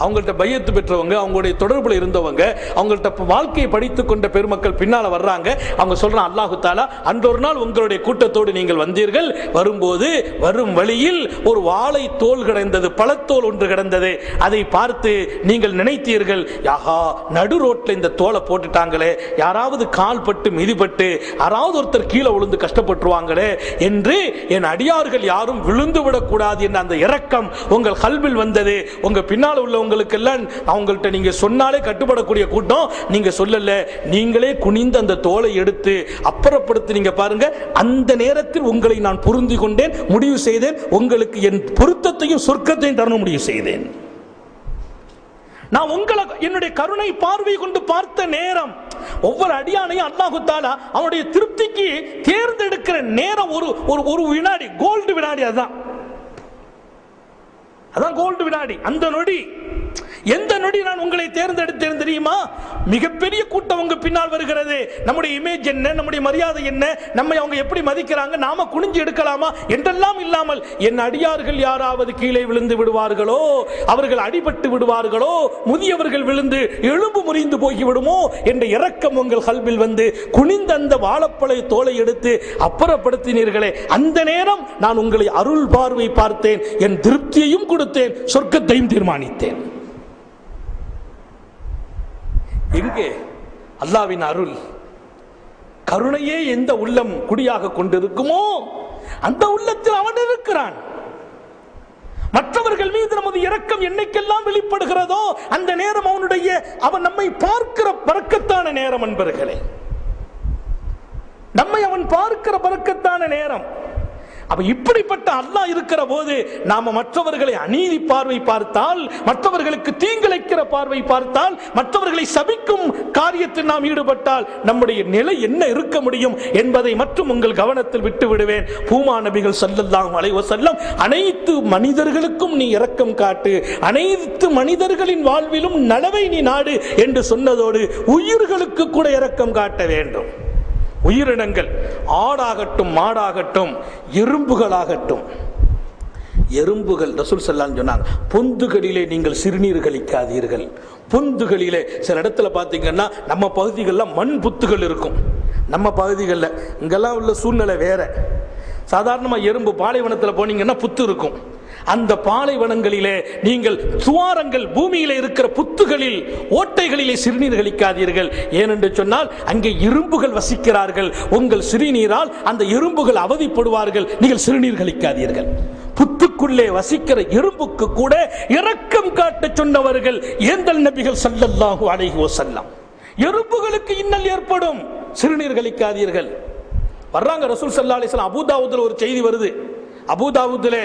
அவங்கள்ட்ட பையத்து பெற்றவங்க, அவங்களுடைய தொடர்புல இருந்தவங்க, அவங்கள்ட்ட வாழ்க்கையை படித்துக் கொண்ட பெருமக்கள் பின்னால வர்றாங்க. அவங்க சொல்றான், அல்லாஹு தாலா அன்றொரு நாள் உங்களுடைய கூட்டத்தோடு நீங்கள் வந்தீர்கள், வரும்போது வரும் வழியில் ஒரு வாழை தோல் கிடந்தது, பழத்தோல் ஒன்று கிடந்தது. அதை பார்த்து நீங்கள் நினைத்தீர்கள், யாஹா நடு ரோட்ல இந்த தோலை போட்டுட்டாங்களே, யாராவது கால் பட்டு மிதிப்பட்டு யாராவது ஒருத்தர் கீழே விழுந்து கஷ்டப்பட்டுருவாங்களே என்று என் அடியார்கள் யாரும் விழுந்து விடக்கூடாது என்ற அந்த இரக்கம் உங்கள் கல்வில் வந்தது. உங்க பின்னால் உள்ள உங்களுக்கெல்லாம் அவங்கள்ட்ட நீங்க சொன்னாலே கட்டுப்படக்கூடிய கூட்டம், நீங்க சொல்லல, நீங்களே குனிந்து அந்த தோலை எடுத்து அப்புறப்படுத்தி நீங்க பாருங்க. அந்த நேரத்தில் உங்களை நான் புரிந்து கொண்டேன், முடிவு செய்தேன், உங்களுக்கு என் பொருத்தத்தையும் சொர்க்கத்தையும் தர முடிவு செய்தேன். நான் உங்களை என்னுடைய கருணை பார்வை கொண்டு பார்த்த நேரம், ஒவ்வொரு அடியானையும் அல்லாஹு தஆலா அவனுடைய திருப்திக்கு தேர்ந்தெடுக்கிற நேரம் ஒரு வினாடி, கோல்டு வினாடி. அதான் கோல்டு வினாடி. அந்த நொடி, எந்த நொடி நான் உங்களை தேர்ந்தெடுத்தேன் தெரியுமா? மிகப்பெரிய கூட்டம் உங்க பின்னால் வருகிறது. நம்முடைய இமேஜ் என்ன, நம்முடைய மரியாதை என்ன, நம்மை அவங்க எப்படி மதிக்கிறாங்க, நாம குனிஞ்சு எடுக்கலாமா என்றெல்லாம் இல்லாமல், என் அடியார்கள் யாராவது கீழே விழுந்து விடுவார்களோ, அவர்கள் அடிபட்டு விடுவார்களோ, முதியவர்கள் விழுந்து எலும்பு முறிந்து போய்விடுமோ என்ற இரக்கம் உங்கள் கல்வில் வந்து குனிந்த அந்த வாழைப்பழ தோலை எடுத்து அப்புறப்படுத்தினீர்களே, அந்த நேரம் நான் உங்களை அருள் பார்வை பார்த்தேன், என் திருப்தியையும் கொடுத்தேன், சொர்க்கத்தையும் தீர்மானித்தேன். எங்கே அல்லாஹ்வின் அருள், கருணையே எந்த உள்ளம் குடியாக கொண்டிருக்குமோ அந்த உள்ளத்தில் அவன் இருக்கிறான். மற்றவர்கள் மீது நமது இரக்கம் என்னைக்கெல்லாம் வெளிப்படுகிறதோ அந்த நேரம் அவன் நம்மை பார்க்கிற பரக்கத்தான நேரம். அன்பர்களே, நம்மை அவன் பார்க்கிற பரக்கத்தான நேரம். அப்ப இப்படிப்பட்ட அல்லாஹ் இருக்கிற போது நாம மற்றவர்களை அநீதி பார்வை பார்த்தால், மற்றவர்களுக்கு தீங்கிழைக்கிற பார்வை பார்த்தால், மற்றவர்களை சபிக்கும் காரியத்தில் நாம் ஈடுபட்டால் நம்முடைய நிலை என்ன இருக்க முடியும் என்பதை மட்டும் உங்கள் கவனத்தில் விட்டு விடுவேன். பூமா நபிகள் ஸல்லல்லாஹு அலைஹி வஸல்லம் அனைத்து மனிதர்களுக்கும் நீ இரக்கம் காட்டு, அனைத்து மனிதர்களின் வாழ்விலும் நலவை நீ நாடு என்று சொன்னதோடு உயிர்களுக்கு கூட இரக்கம் காட்ட வேண்டும். உயிரினங்கள், ஆடாகட்டும், மாடாகட்டும், எறும்புகளாகட்டும், எறும்புகள் ரசூல் ஸல்லல்லாஹு அலைஹி சொன்னாங்க, பொந்துகளிலே நீங்கள் சிறுநீர் கழிக்காதீர்கள். பொந்துகளிலே சில இடத்துல பார்த்தீங்கன்னா நம்ம பகுதிகளில் மண் புத்துகள் இருக்கும். நம்ம பகுதிகளில் இங்கெல்லாம் உள்ள சூழ்நிலை வேற. சாதாரணமாக எறும்பு பாலைவனத்தில் போனீங்கன்னா புத்து இருக்கும். அந்த பாலைவனங்களிலே நீங்கள் துவாரங்கள், பூமியிலே இருக்கிற புத்துகளில், ஓட்டைகளிலே சிறுநீர் கழிக்காதீர்கள். ஏனென்று சொன்னால் அங்கே எறும்புகள் வசிக்கிறார்கள். உங்கள் சிறுநீரால் அந்த எறும்புகள் அவதிப்படுவார்கள். நீங்கள் சிறுநீர் கழிக்காதீர்கள். புத்துக்குள்ளே வசிக்கிற எறும்புக்கு கூட இரக்கம் காட்ட சொன்னவர்கள் ஏந்தல் நபிகள் ஸல்லல்லாஹு அலைஹி வஸல்லம். எறும்புகளுக்கு இன்னல் ஏற்படும், சிறுநீர் கழிக்காதீர்கள். வர்றாங்க ரசூல் ஸல்லல்லாஹு அலைஹி வஸல்லம். அபூதாவூதுல ஒரு செய்தி வருது. அபூதாவூதுல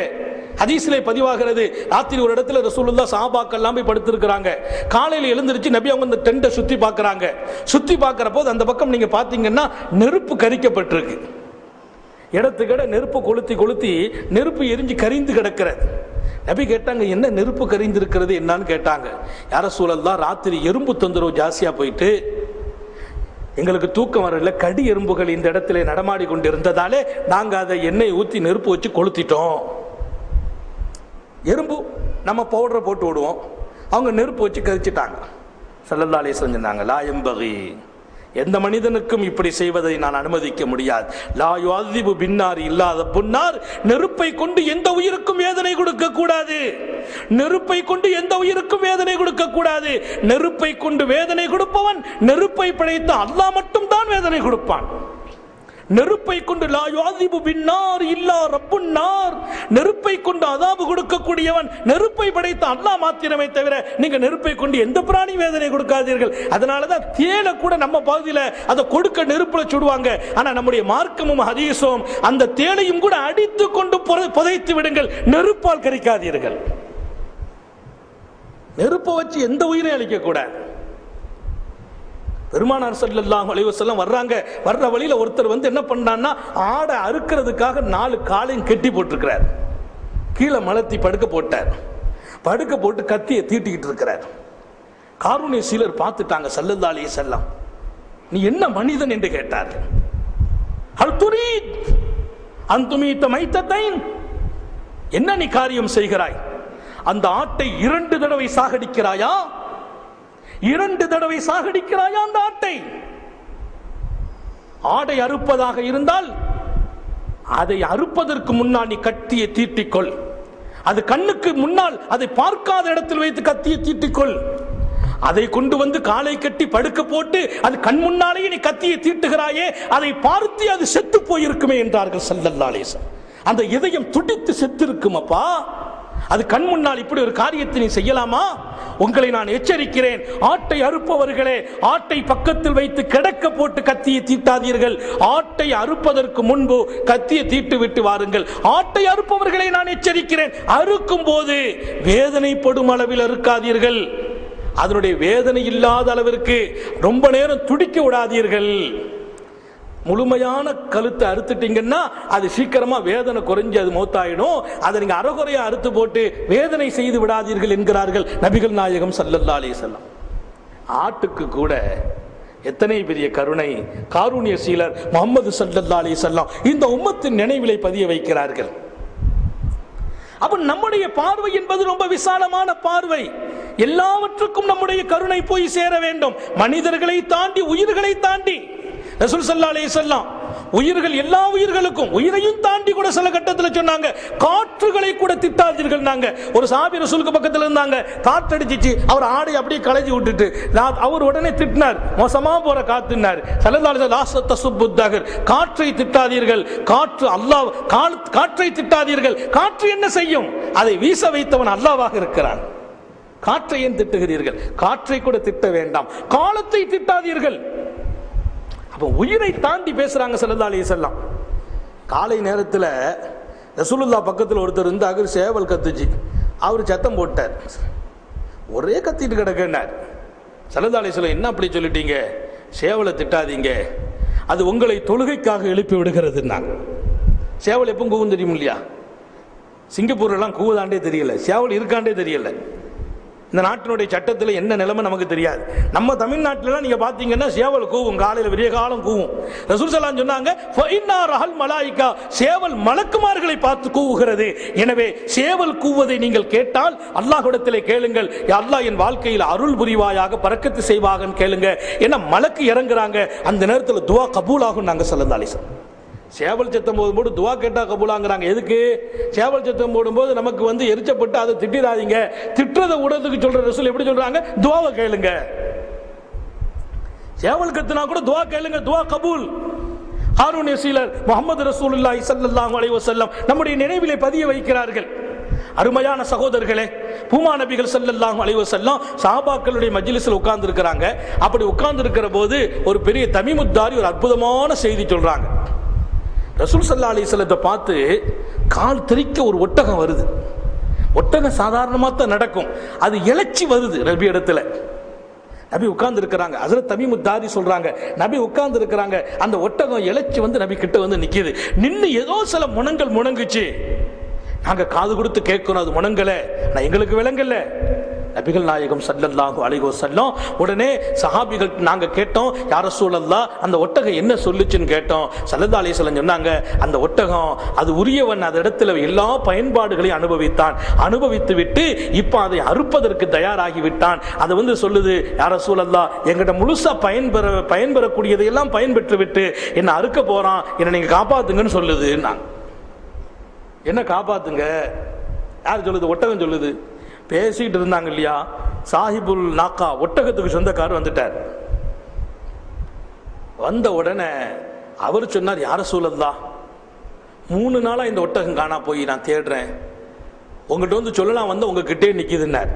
ஹதீஸ்லே பதிவாகிறது, ராத்திரி ஒரு இடத்துல ரசூலுல்லாஹ் சஹாபாக்கள் எல்லாம் போய் படுத்திருக்கிறாங்க. காலையில் எழுந்திருச்சு நபி அவங்க அந்த டெண்டை சுத்தி பார்க்கறாங்க. சுத்தி பார்க்கிற போது அந்த பக்கம் நீங்க பாத்தீங்கன்னா நெருப்பு கரிக்கப்பட்டிருக்கு. இடத்துக்கிட நெருப்பு கொளுத்தி கொளுத்தி நெருப்பு எரிஞ்சு கரிந்து கிடக்கிறது. நபி கேட்டாங்க, என்ன நெருப்பு கரிந்து இருக்கிறது என்னன்னு கேட்டாங்க. யார ரசூலல்லாஹ், ராத்திரி எறும்பு தொந்தரவு ஜாஸ்தியா போயிட்டு எங்களுக்கு தூக்கம் வரல, கடி எறும்புகள் இந்த இடத்துல நடமாடி கொண்டு இருந்ததாலே நாங்க அதை எண்ணெய் ஊற்றி நெருப்பு வச்சு கொளுத்திட்டோம். எறும்பு நம்ம பவுடரை போட்டு விடுவோம், அவங்க நெருப்பு வச்சு கரிச்சிட்டாங்க. ஸல்லல்லாஹு அலைஹி வஸல்லம் சொன்னாங்க, லா யம்பகி, எந்த மனிதனுக்கும் இப்படி செய்வதை நான் அனுமதிக்க முடியாது. லா யுஅذிபு பின்னார் இல்லாத புன்னார், நெருப்பை கொண்டு எந்த உயிருக்கும் வேதனை கொடுக்க கூடாது. நெருப்பை கொண்டு எந்த உயிருக்கும் வேதனை கொடுக்க கூடாது. நெருப்பை கொண்டு வேதனை கொடுப்பவன், நெருப்பை படைத்த அல்லாஹ் மட்டும் தான் வேதனை கொடுப்பான். நெருப்பை கொண்டு லா யுஅذிபு பின்னார் இல்லா ரப்புன் நார், நெருப்பை கொண்டு அதாபு கொடுக்கக்கூடியவன் நெருப்பை படைத்த அல்லாஹ் மாத்திரமே தவிர நீங்க நெருப்பை கொண்டு எந்த பிராணி வேதனை கொடுக்காதீர்கள். அதனாலதான் தேலை கூட நம்ம பகுதியில் அதை கொடுக்க நெருப்புல சுடுவாங்க. ஆனா நம்முடைய மார்க்கமும் ஹதீஸும் அந்த தேலையும் கூட அடித்து கொண்டு புதைத்து விடுங்கள், நெருப்பால் கரிக்காதீர்கள். நெருப்பை வச்சு எந்த உயிரை அழிக்க கூடாது. பெருமானார் ஸல்லல்லாஹு அலைஹி வஸல்லம் வர்றாங்க. வர்ற வழியில ஒருத்தர் வந்து என்ன பண்ணான்னா, ஆடை அறுக்கிறதுக்காக 4 காலையும் கெட்டி போட்டிருக்கிறார். கீழே மலத்தி படுக்க போட்டார். படுக்க போட்டு கத்தியை தீட்டிக்கிட்டு இருக்கிறார். காரூணிய சீலர் பார்த்துட்டாங்க. ஸல்லல்லாஹு அலைஹி வஸல்லம், நீ என்ன மனிதன் என்று கேட்டார். ஹல் துரீத் அன் துமீத மைத்தத்தைன், என்ன நீ காரியம் செய்கிறாய்? அந்த ஆட்டை 2 தடவை சாகடிக்கிறாயா? 2 தடவை சாகடிக்கிறாயா அந்த ஆட்டை? ஆடை அறுப்பதாக இருந்தால் அதை அறுப்பதற்கு முன்னால் நீ கத்தியை தீட்டிக்கொள். அது கண்ணுக்கு முன்னால் அதை பார்க்காத இடத்தில் வைத்து கத்தியை தீட்டிக்கொள். அதை கொண்டு வந்து காலை கட்டி படுக்க போட்டு அது கண் முன்னாலேயே நீ கத்தியை தீட்டுகிறாயே, அதை பார்த்து அது செத்து போயிருக்குமே என்றார்கள் ஸல்லல்லாஹு அலைஹி வஸல்லம். அந்த இதயம் துடித்து செத்து இருக்குமப்பா. அது கண் முன்னால் இப்படி ஒரு காரியத்தை நீ செய்யலாமா? உங்களை நான் எச்சரிக்கிறேன், ஆட்டை அறுப்பவர்களே, ஆட்டை பக்கத்தில் வைத்து கிடக்க போட்டு கத்தியை தீட்டாதீர்கள். ஆட்டை அறுப்பதற்கு முன்பு கத்தியை தீட்டு விட்டு வாருங்கள். ஆட்டை அறுப்பவர்களை நான் எச்சரிக்கிறேன், அறுக்கும் போது வேதனைப்படும் அளவில் அறுக்காதீர்கள். அதனுடைய வேதனை இல்லாத அளவிற்கு ரொம்ப நேரம் துடிக்க விடாதீர்கள். முழுமையான கழுத்தை அறுத்துட்டீங்கன்னா அது சீக்கிரமா வேதனை குறைஞ்சு அது மௌத்தாயிடும். அதை நீங்க அறகுறையா அறுத்து போட்டு வேதனை செய்து விடாதீர்கள் என்கிறார்கள் நபிகள் நாயகம் ஸல்லல்லாஹு அலைஹி வஸல்லம். ஆட்டுக்கு கூட எத்தனை பெரிய கருணை, காருண்ய சீலர் முஹம்மது ஸல்லல்லாஹு அலைஹி வஸல்லம் இந்த உம்மத்தின் நினைவிலை பதிய வைக்கிறார்கள். அப்ப நம்முடைய பார்வை என்பது ரொம்ப விசாலமான பார்வை. எல்லாவற்றுக்கும் நம்முடைய கருணை போய் சேர வேண்டும். மனிதர்களை தாண்டி, உயிர்களை தாண்டி. ரசூல் ஸல்லல்லாஹு அலைஹி வஸல்லம் உயிர்கள், எல்லா உயிர்களுக்கும், உயிரையும் தாண்டி கூட சில கட்டத்தில் சொன்னாங்க, காற்றுகளை கூட திட்டாதீர்கள். நாங்க ஒரு சஹாபி ரசூலுக்கு பக்கத்தில் இருந்தாங்க, காற்று அடிச்சிச்சு, அவர் ஆடை அப்படியே களைஞ்சி விட்டுட்டு அவர் உடனே திட்டினார், மோசமா போற காத்துனார். ஸல்லல்லாஹு அலைஹி வஸல்லம் காற்றை திட்டாதீர்கள், காற்று அல்லாஹ், காற்றை திட்டாதீர்கள். காற்று என்ன செய்யும்? அதை வீச வைத்தவன் அல்லாஹ்வாக இருக்கிறான். காற்றை ஏன் திட்டுகிறீர்கள்? காற்றை கூட திட்ட வேண்டாம், காலத்தை திட்டாதீர்கள். அப்ப உயிரை தாண்டி பேசுறாங்க ஸல்லல்லாஹு அலைஹி வஸல்லம். காலை நேரத்தில் ரசூலுல்லாஹ் பக்கத்தில் ஒருத்தர் இருந்து அகர் சேவல் கத்துச்சு, அவர் சத்தம் போட்டார், ஒரே கத்திட்டு கிடக்கினார். ஸல்லல்லாஹு அலைஹி வஸல்லம், என்ன அப்படி சொல்லிட்டீங்க? சேவலை திட்டாதீங்க, அது உங்களை தொழுகைக்காக எழுப்பி விடுகிறதுன்னாங்க. சேவல் எப்பவும் கூவும் தெரியும் இல்லையா? சிங்கப்பூர்லாம் கூவுதாண்டே தெரியல, சேவல் இருக்காண்டே தெரியல. இந்த நாட்டினுடைய சட்டத்தில் என்ன நிலைமை நமக்கு தெரியாது. நம்ம தமிழ்நாட்டிலாம் நீங்க பாத்தீங்கன்னா சேவல் கூவும், காலையில் விடிய காலம் கூவும். ரசூல் ஸல்லல்லாஹு சொன்னாங்க, ஃபஇன்னா ரஹல் மலாயிகா, சேவல் மலக்குமார்களை பார்த்து கூவுகிறது. எனவே சேவல் கூவுவதை நீங்கள் கேட்டால் அல்லாஹ்விடத்திலே கேளுங்கள், யா அல்லாஹ் என் வாழ்க்கையில் அருள் புரிவாயாக, பரக்கத்து செய்வாகன்னு கேளுங்க. ஏன்னா மலக்கு இறங்குறாங்க, அந்த நேரத்தில் துஆ கபூல் ஆகும். நாங்க ஸல்லல்லாஹு அலைஹி வஸல்லம் சேவல் சத்தம் போடும்போது துவா கேட்டா கபூலாங்கிறாங்க. எதுக்கு? சேவல் சத்தம் போடும்போது நமக்கு எரிச்சப்பட்டு அதை திட்டிடாதீங்க, திட்டுறதை உடதுக்கு சொல்ற ரசூல் எப்படி சொல்றாங்க? துவாவை கேளுங்க. சேவல் கத்துனா கூட துவா கேளுங்க, துவா கபூல். காருண்ய சீலர் முஹம்மது ரசூலுல்லாஹி ஸல்லல்லாஹு அலைஹி வஸல்லம் நம்முடைய நினைவிலே பதிய வைக்கிறார்கள். அருமையான சகோதரர்களே, பூமா நபிகள் ஸல்லல்லாஹு அலைஹி வஸல்லம் சஹாபாக்களுடைய மஜ்லிஸில் உட்கார்ந்து இருக்கிறாங்க. அப்படி உட்கார்ந்து இருக்கிற போது ஒரு பெரிய தமீமுத்தாரி ஒரு அற்புதமான செய்தி சொல்றாங்க. ரசூல் ஸல்லல்லாஹு அலைஹி வஸல்லத்தை பார்த்து கால் தெறிக்க ஒரு ஒட்டகம் வருது. ஒட்டகம் சாதாரணமாக தான் நடக்கும், அது இளைச்சி வருது நபி இடத்துல. நபி உட்கார்ந்து இருக்கிறாங்க. ஹஜ்ரத் தமீமுத்தாரி சொல்றாங்க, நபி உட்கார்ந்து இருக்கிறாங்க, அந்த ஒட்டகம் இளைச்சி நபி கிட்ட நிக்குது. நின்று ஏதோ சில முனங்கள் முணங்குச்சு. நாங்க காது கொடுத்து கேட்கணும், அது முனங்கல, நான் எங்களுக்கு விளங்கல. நபிகள் நாயகம் ஸல்லல்லாஹு அலைஹி வஸல்லம் உடனே சஹாபிகள் நாங்க கேட்டோம், யா ரசூலல்லாஹ் அந்த ஒட்டகம் என்ன சொல்லுச்சுன்னு கேட்டோம். ஸல்லல்லாஹு அலைஹி வஸல்லம் சொன்னாங்க, அந்த ஒட்டகம் அது உரியவன் அந்த இடத்துல எல்லா பயன்பாடுகளையும் அனுபவித்தான், அனுபவித்து விட்டு இப்ப அதை அறுப்பதற்கு தயாராகி விட்டான். அது சொல்லுது, யா ரசூலல்லாஹ் எங்கிட்ட முழுசா பயன்பெறக்கூடியதை எல்லாம் பயன்பெற்று விட்டு என்ன அறுக்க போறான், என்ன நீங்க காப்பாத்துங்கன்னு சொல்லுது. என்ன காப்பாத்துங்க? யார் சொல்லுது? ஒட்டகம் சொல்லுது. பேசிட்டு இருந்தாங்க இல்லையா, சாஹிபுல் நாக்கா ஒட்டகத்துக்கு சொந்தக்காரர் வந்துட்டார். வந்த உடனே அவர் சொன்னார், யா ரசூலல்லாஹ் 3 நாளா இந்த ஒட்டகம் காணா போய் நான் தேடுறேன், உங்ககிட்ட சொல்லலாம் உங்ககிட்டே நிக்குதுன்னார்.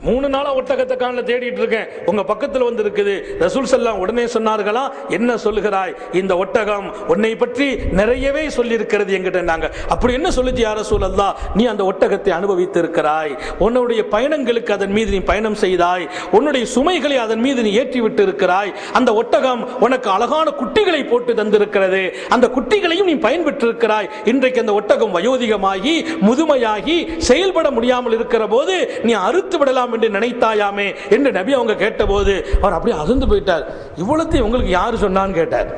3 நாளா ஒட்டகத்தை காணல, தேடிட்டு இருக்கேன், உங்க பக்கத்தில் இருக்குது. ரசூல் ஸல்லல்லாஹு உடனே சொன்னார்களா, என்ன சொல்லுகிறாய்? இந்த ஒட்டகம் உன்னை பற்றி நிறையவே சொல்லி இருக்கிறது என்கிட்ட. நாங்க அப்படி என்ன சொல்லுச்சு யா ரசூலல்லாஹ்? நீ அந்த ஒட்டகத்தை அனுபவித்து இருக்கிறாய், உன்னுடைய பயணங்களுக்கு அதன் மீது நீ பயணம் செய்தாய், உன்னுடைய சுமைகளை அதன் மீது நீ ஏற்றி விட்டு இருக்கிறாய். அந்த ஒட்டகம் உனக்கு அழகான குட்டிகளை போட்டு தந்திருக்கிறது, அந்த குட்டிகளையும் நீ பயன்பெற்று இருக்கிறாய். இன்றைக்கு அந்த ஒட்டகம் வயோதிகமாகி முதுமையாகி செயல்பட முடியாமல் இருக்கிற போது நீ அறுத்து விடலாம் என்று நினைத்தாயாமே என்று நபி அவங்க கேட்டபோது அவர் அப்படியே அசந்து போயிட்டார். இவ்வளத்தையும் உங்களுக்கு யாரு சொன்னான்னு கேட்டார்.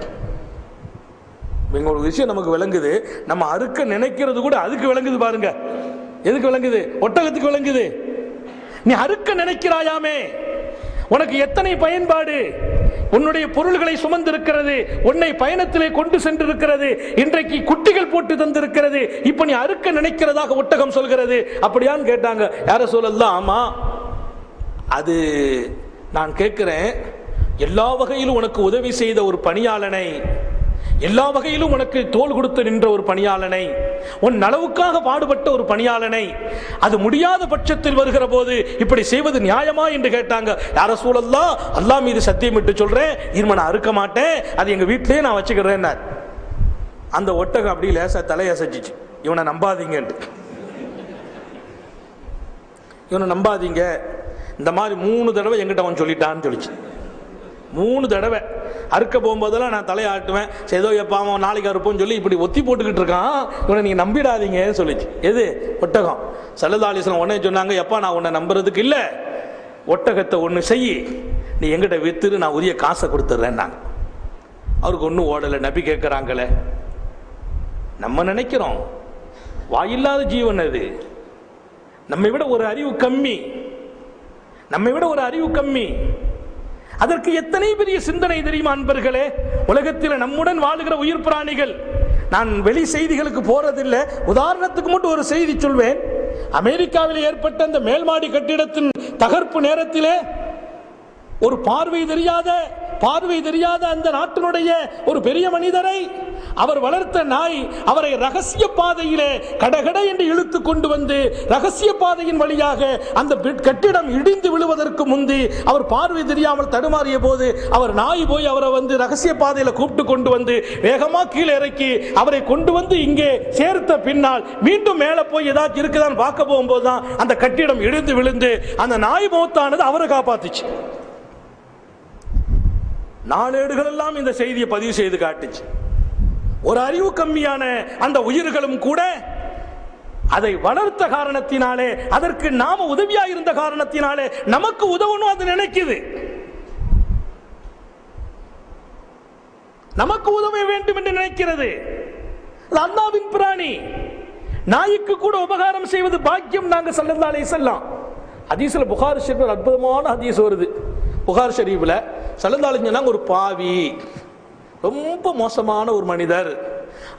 ஒரு விஷயம் நமக்கு விளங்குது, நம்ம அறுக்க நினைக்கிறது கூட அதுக்கு விளங்குது பாருங்க. எதுக்கு விளங்குது? ஒட்டகத்துக்கு விளங்குது. நீ அறுக்க நினைக்கிறாயாமே, உனக்கு எத்தனை பயன்பாடு, உன்னுடைய பொருள்களை சுமந்திருக்கிறது, உன்னை பயணத்திலே கொண்டு சென்றிருக்கிறது, இன்றைக்கு குட்டிகள் போட்டு தந்திருக்கிறது, இப்ப நீ அறுக்க நினைக்கிறதாக ஒட்டகம் சொல்கிறது. அப்படியான்னு கேட்டாங்க. யார சொல்லலாம்? ஆமா, அது நான் கேட்கிறேன், எல்லா வகையிலும் உனக்கு உதவி செய்த ஒரு பணியாளனை, எல்லா வகையிலும் உனக்கு தோள் கொடுத்து நின்ற ஒரு பணியாளனை, உன் நலவுக்காக பாடுபட்ட ஒரு பணியாளனை, அது முடியாத பட்சத்தில் வருகிற போது இப்படி செய்வது நியாயமா என்று கேட்டாங்க. யா ரசூலல்லாஹ், அல்லாஹ் மீது சத்தியம் விட்டு சொல்றேன், இனிமே நான் அறுக்க மாட்டேன், அது எங்க வீட்டிலேயே நான் வச்சுக்கிறேன். அந்த ஒட்டகம் அப்படி லேசா தலையசைச்சிச்சு, இவனை நம்பாதீங்க, இவனை நம்பாதீங்க, இந்த மாதிரி 3 தடவை எங்கிட்ட அவன் சொல்லிட்டான்னு சொல்லிச்சு. 3 தடவை அறுக்க போகும்போதெல்லாம் நான் தலையாட்டுவேன், ஏதோ எப்போ அவன் நாளைக்கு அறுப்போன்னு சொல்லி இப்படி ஒத்தி போட்டுக்கிட்டு இருக்கான், இவனை நீங்கள் நம்பிடாதீங்க சொல்லிச்சு. எது? ஒட்டகம். ஸல்லல்லாஹு அலைஹி வஸல்லம் உடனே சொன்னாங்க, எப்பா நான் உன்னை நம்புறதுக்கு இல்லை, ஒட்டகத்தை ஒன்று செய், நீ எங்கிட்ட வித்துரு, நான் உரிய காசை கொடுத்துட்றேன்னாங்க. அவருக்கு ஒன்றும் ஓடலை. நபி கேட்குறாங்களே, நம்ம நினைக்கிறோம் வாயில்லாத ஜீவன் அது, நம்மை விட ஒரு அறிவு கம்மி, நம்மை விட ஒரு அறிவு கம்மி. அதற்கு எத்தனை பெரிய சிந்தனை தெரியுமா அன்பர்களே? உலகத்தில் நம்முடன் வாழுகிற உயிர் பிராணிகள், நான் வெளி செய்திகளுக்கு போறதில்லை, உதாரணத்துக்கு மட்டும் ஒரு செய்தி சொல்வேன். அமெரிக்காவில் ஏற்பட்ட அந்த மேல்மாடி கட்டிடத்தின் தகர்ப்பு நேரத்திலே ஒரு பார்வை தெரியாத அந்த நாட்டினுடைய ஒரு பெரிய மனிதரை அவர் வளர்த்த நாய் அவரை ரகசிய பாதையிலே கடகட என்று இழுத்து கொண்டு வந்து ரகசிய பாதையின் வழியாக அந்த கட்டிடம் இடிந்து விழுவதற்கு முந்தி அவர் பார்வை தெரியாமல் தடுமாறிய போது அவர் நாய் போய் அவரை வந்து ரகசிய பாதையில கூப்பிட்டு கொண்டு வந்து வேகமா கீழே இறக்கி அவரை கொண்டு வந்து இங்கே சேர்த்த பின்னால் மீண்டும் மேலே போய் ஏதாச்சும் இருக்குதான்னு பார்க்க போகும்போது தான் அந்த கட்டிடம் இடிந்து விழுந்து அந்த நாய் மௌத்தானது அவரை காப்பாத்துச்சு. நாளேடுகள் எல்லாம் இந்த செய்தியை பதிவு செய்து காட்டுச்சு. ஒரு அறிவு கம்மியான அந்த உயிர்களும் கூட அதை வளர்த்த காரணத்தினாலே, அதற்கு நாம உதவியா இருந்த காரணத்தினாலே நமக்கு உதவணும் அது நினைக்குது, நமக்கு உதவ வேண்டும் என்று நினைக்கிறது. அல்லாஹ்வின் பிராணி. நாய்க்கு கூட உபகாரம் செய்வது பாக்கியம். நாங்க ஸல்லல்லாஹு அலைஹி வஸல்லம் ஹதீஸ்ல புகாரி ஷரீஃப்ல அற்புதமான ஹதீஸ் வருது. புகாரி ஷரீஃப்ல ஸல்லல்லாஹு அலைஹி வஸல்லம் ஒரு பாவி, ரொம்ப மோசமான ஒரு மனிதர்,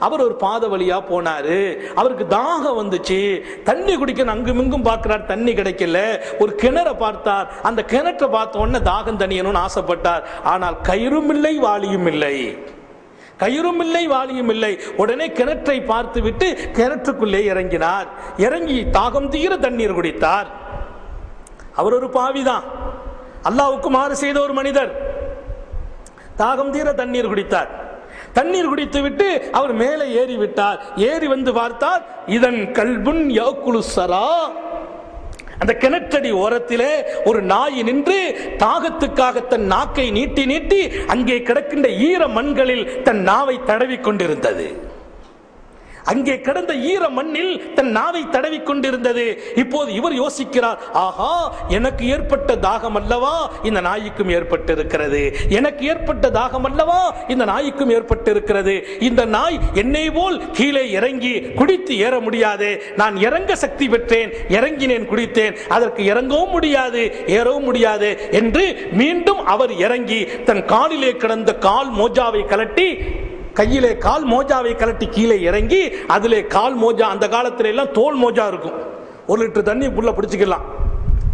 அவர் ஒரு பாதை வழியா போனாரு, அவருக்கு தாகம் வந்துச்சு, தண்ணி குடிக்க அங்குமிங்கும் பார்க்கிறார், தண்ணி கிடைக்கல, ஒரு கிணற பார்த்தார், அந்த கிணற்றை பார்த்த உடனே தாகம் தணியணும்னு ஆசைப்பட்டார், ஆனால் கயிறும் இல்லை வாளியும் இல்லை, கயிறும் இல்லை வாளியும் இல்லை. உடனே கிணற்றை பார்த்து விட்டு கிணற்றுக்குள்ளே இறங்கினார், இறங்கி தாகம் தீர தண்ணீர் குடித்தார். அவர் ஒரு பாவிதான், அல்லாஹ்வுக்கு மாறு செய்த ஒரு மனிதர். தாகம் தீர தண்ணீர் குடித்தார். தண்ணீர் குடித்து விட்டு அவர் மேலே ஏறி விட்டார். ஏறி வந்து பார்த்தார், இதன் கல்புன் யாக்குலு ஸரா, அந்த கிணற்றடி ஓரத்திலே ஒரு நாய் நின்று தாகத்துக்காக தன் நாக்கை நீட்டி நீட்டி அங்கே கிடக்கின்ற ஈர மண்களில் தன் நாவை தடவி கொண்டிருந்தது. அங்கே கிடந்த ஈர மண்ணில் தன் நாவை தடவி கொண்டிருந்தது. இப்போது இவர் யோசிக்கிறார், ஆஹா, எனக்கு ஏற்பட்ட தாகம் அல்லவா இந்த நாய்க்கும் ஏற்பட்டிருக்கிறது, எனக்கு ஏற்பட்ட தாகம் அல்லவா இந்த நாய்க்கும் ஏற்பட்டிருக்கிறது. இந்த நாய் என்னை போல் கீழே இறங்கி குடித்து ஏற முடியாது, நான் இறங்க சக்தி பெற்றேன், இறங்கினேன், குடித்தேன், அதற்கு இறங்கவும் முடியாது ஏறவும் முடியாது என்று மீண்டும் அவர் இறங்கி தன் காலிலே கிடந்த கால் மோஜாவை கலட்டி, கையிலே கால் மோஜாவை கலட்டி கீழே இறங்கி அதிலே கால் மோஜா, அந்த காலத்துல எல்லாம் தோல் மோஜா இருக்கும், 1 லிட்டர் தண்ணி புள்ள பிடிச்சிக்கலாம்,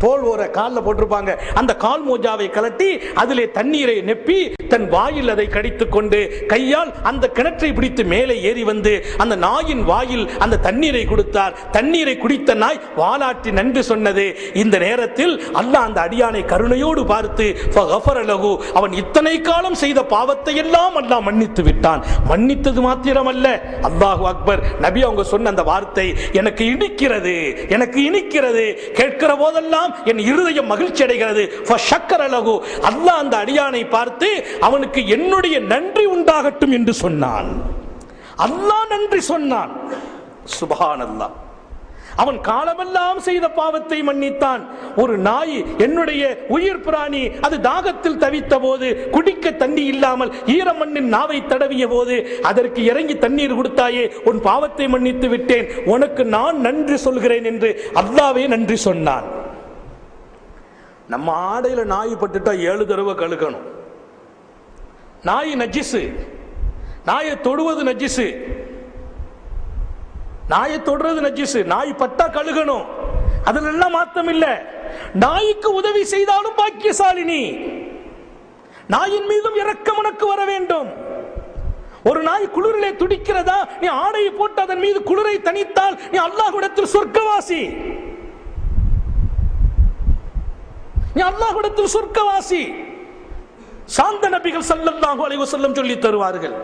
தோல் ஓர காலில் போட்டிருப்பாங்க, அந்த கால் மோஜாவை கலட்டி அதிலே தண்ணீரை நெப்பி தன் வாயில் அதை கடித்துக் கொண்டு கையால் அந்த கிணற்றை பிடித்து மேலே ஏறி வந்து அந்த நாயின் வாயில் அந்த தண்ணீரை கொடுத்தார். தண்ணீரை குடித்த நாய் வாலாட்டி நன்றி சொன்னது. இந்த நேரத்தில் அல்லாஹ் அந்த அடியானை கருணையோடு பார்த்து ஃபகஃபர லஹு, அவன் இத்தனை காலம் செய்த பாவத்தை எல்லாம் அல்லாஹ் மன்னித்து விட்டான். மன்னித்தது மாத்திரமல்ல, அல்லாஹு அக்பர், நபி அவங்க சொன்ன அந்த வார்த்தை எனக்கு இனிக்கிறது, எனக்கு இனிக்கிறது, கேட்கிற போதெல்லாம் என் இருதயம் மகிழ்ச்சி அடைகிறது. ஃபஷக்கர லஹு, அல்லாஹ் அந்த அடியானை பார்த்து அவனுக்கு என்னுடைய நன்றி உண்டாகட்டும் என்று சொன்னான். அல்லாஹ் நன்றி சொன்னான். சுப்ஹானல்லாஹ். அவன் காலமெல்லாம் செய்த பாவத்தை மன்னித்தான். ஒரு நாய், என்னுடைய உயிர் பிராணி, அது தாகத்தில் தவித்த போது, குடிக்க தண்ணி இல்லாமல் ஈரமண்ணின் நாவை தடவிய போது அதற்கு இறங்கி தண்ணீர் கொடுத்தாயே, உன் பாவத்தை மன்னித்து விட்டேன், உனக்கு நான் நன்றி சொல்கிறேன் என்று அல்லாஹ்வே நன்றி சொன்னான். நம்ம ஆடையில நாய் பட்டுட்டா 7 தடவை கழுகணும். நாய் நஜிசு, நாயை தொடுவது நஜிசு, நாயை தொடுறது நஜிசு, நாய் பட்டா கழுகணும், அதுல எல்லாம் மாத்தம் இல்ல. நாய்க்கு உதவி செய்தாலும் பாக்கியசாலினி, நாயின் மீதும் இரக்கம் உனக்கு வர வேண்டும். ஒரு நாய் குளிரிலே துடிக்கிறதா, நீ ஆடையை போட்டு அதன் மீது குளிரை தணித்தால் நீ அல்லாஹ்விடத்தில் சொர்க்கவாசி, நீ அல்லாஹ்விடத்தில் சொர்க்கவாசி. சாந்த நபிகள் ஸல்லல்லாஹு அலைஹி வஸல்லம் சொல்லி தருவார்கள்.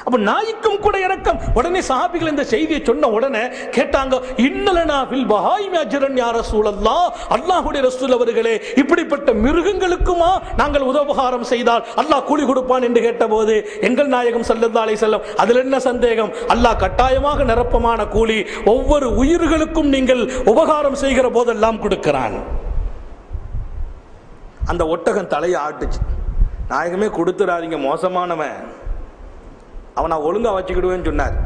அப்ப நாய்க்கும் கூட இரக்கம். உடனே சஹாபிகள் இந்த செய்தியை சொன்ன உடனே கேட்டாங்க, இன்னலனா ஃபில் பஹாயிமி அஜ்ரன் யா ரசூலல்லாஹ், அல்லாஹ்வுடைய ரசூல் அவர்களே, இப்படிப்பட்ட மிருகங்களுக்குமா நாங்கள் உபகாரம் செய்தால் அல்லாஹ் கூலி கொடுப்பான் என்று கேட்டபோது எங்கள் நாயகம் ஸல்லல்லாஹு அலைஹி வஸல்லம், அதில் என்ன சந்தேகம், அல்லாஹ் கட்டாயமாக நிரப்பமான கூலி ஒவ்வொரு உயிர்களுக்கும் நீங்கள் உபகாரம் செய்கிற போதெல்லாம் கொடுக்கிறான். அந்த ஒட்டகம் தலையை ஆட்டுச்சு. நாயகமே கொடுத்துடாதீங்க, மோசமானவன், அவன் நான் ஒழுங்கா வச்சுக்கிடுவேன்னு சொன்னார்.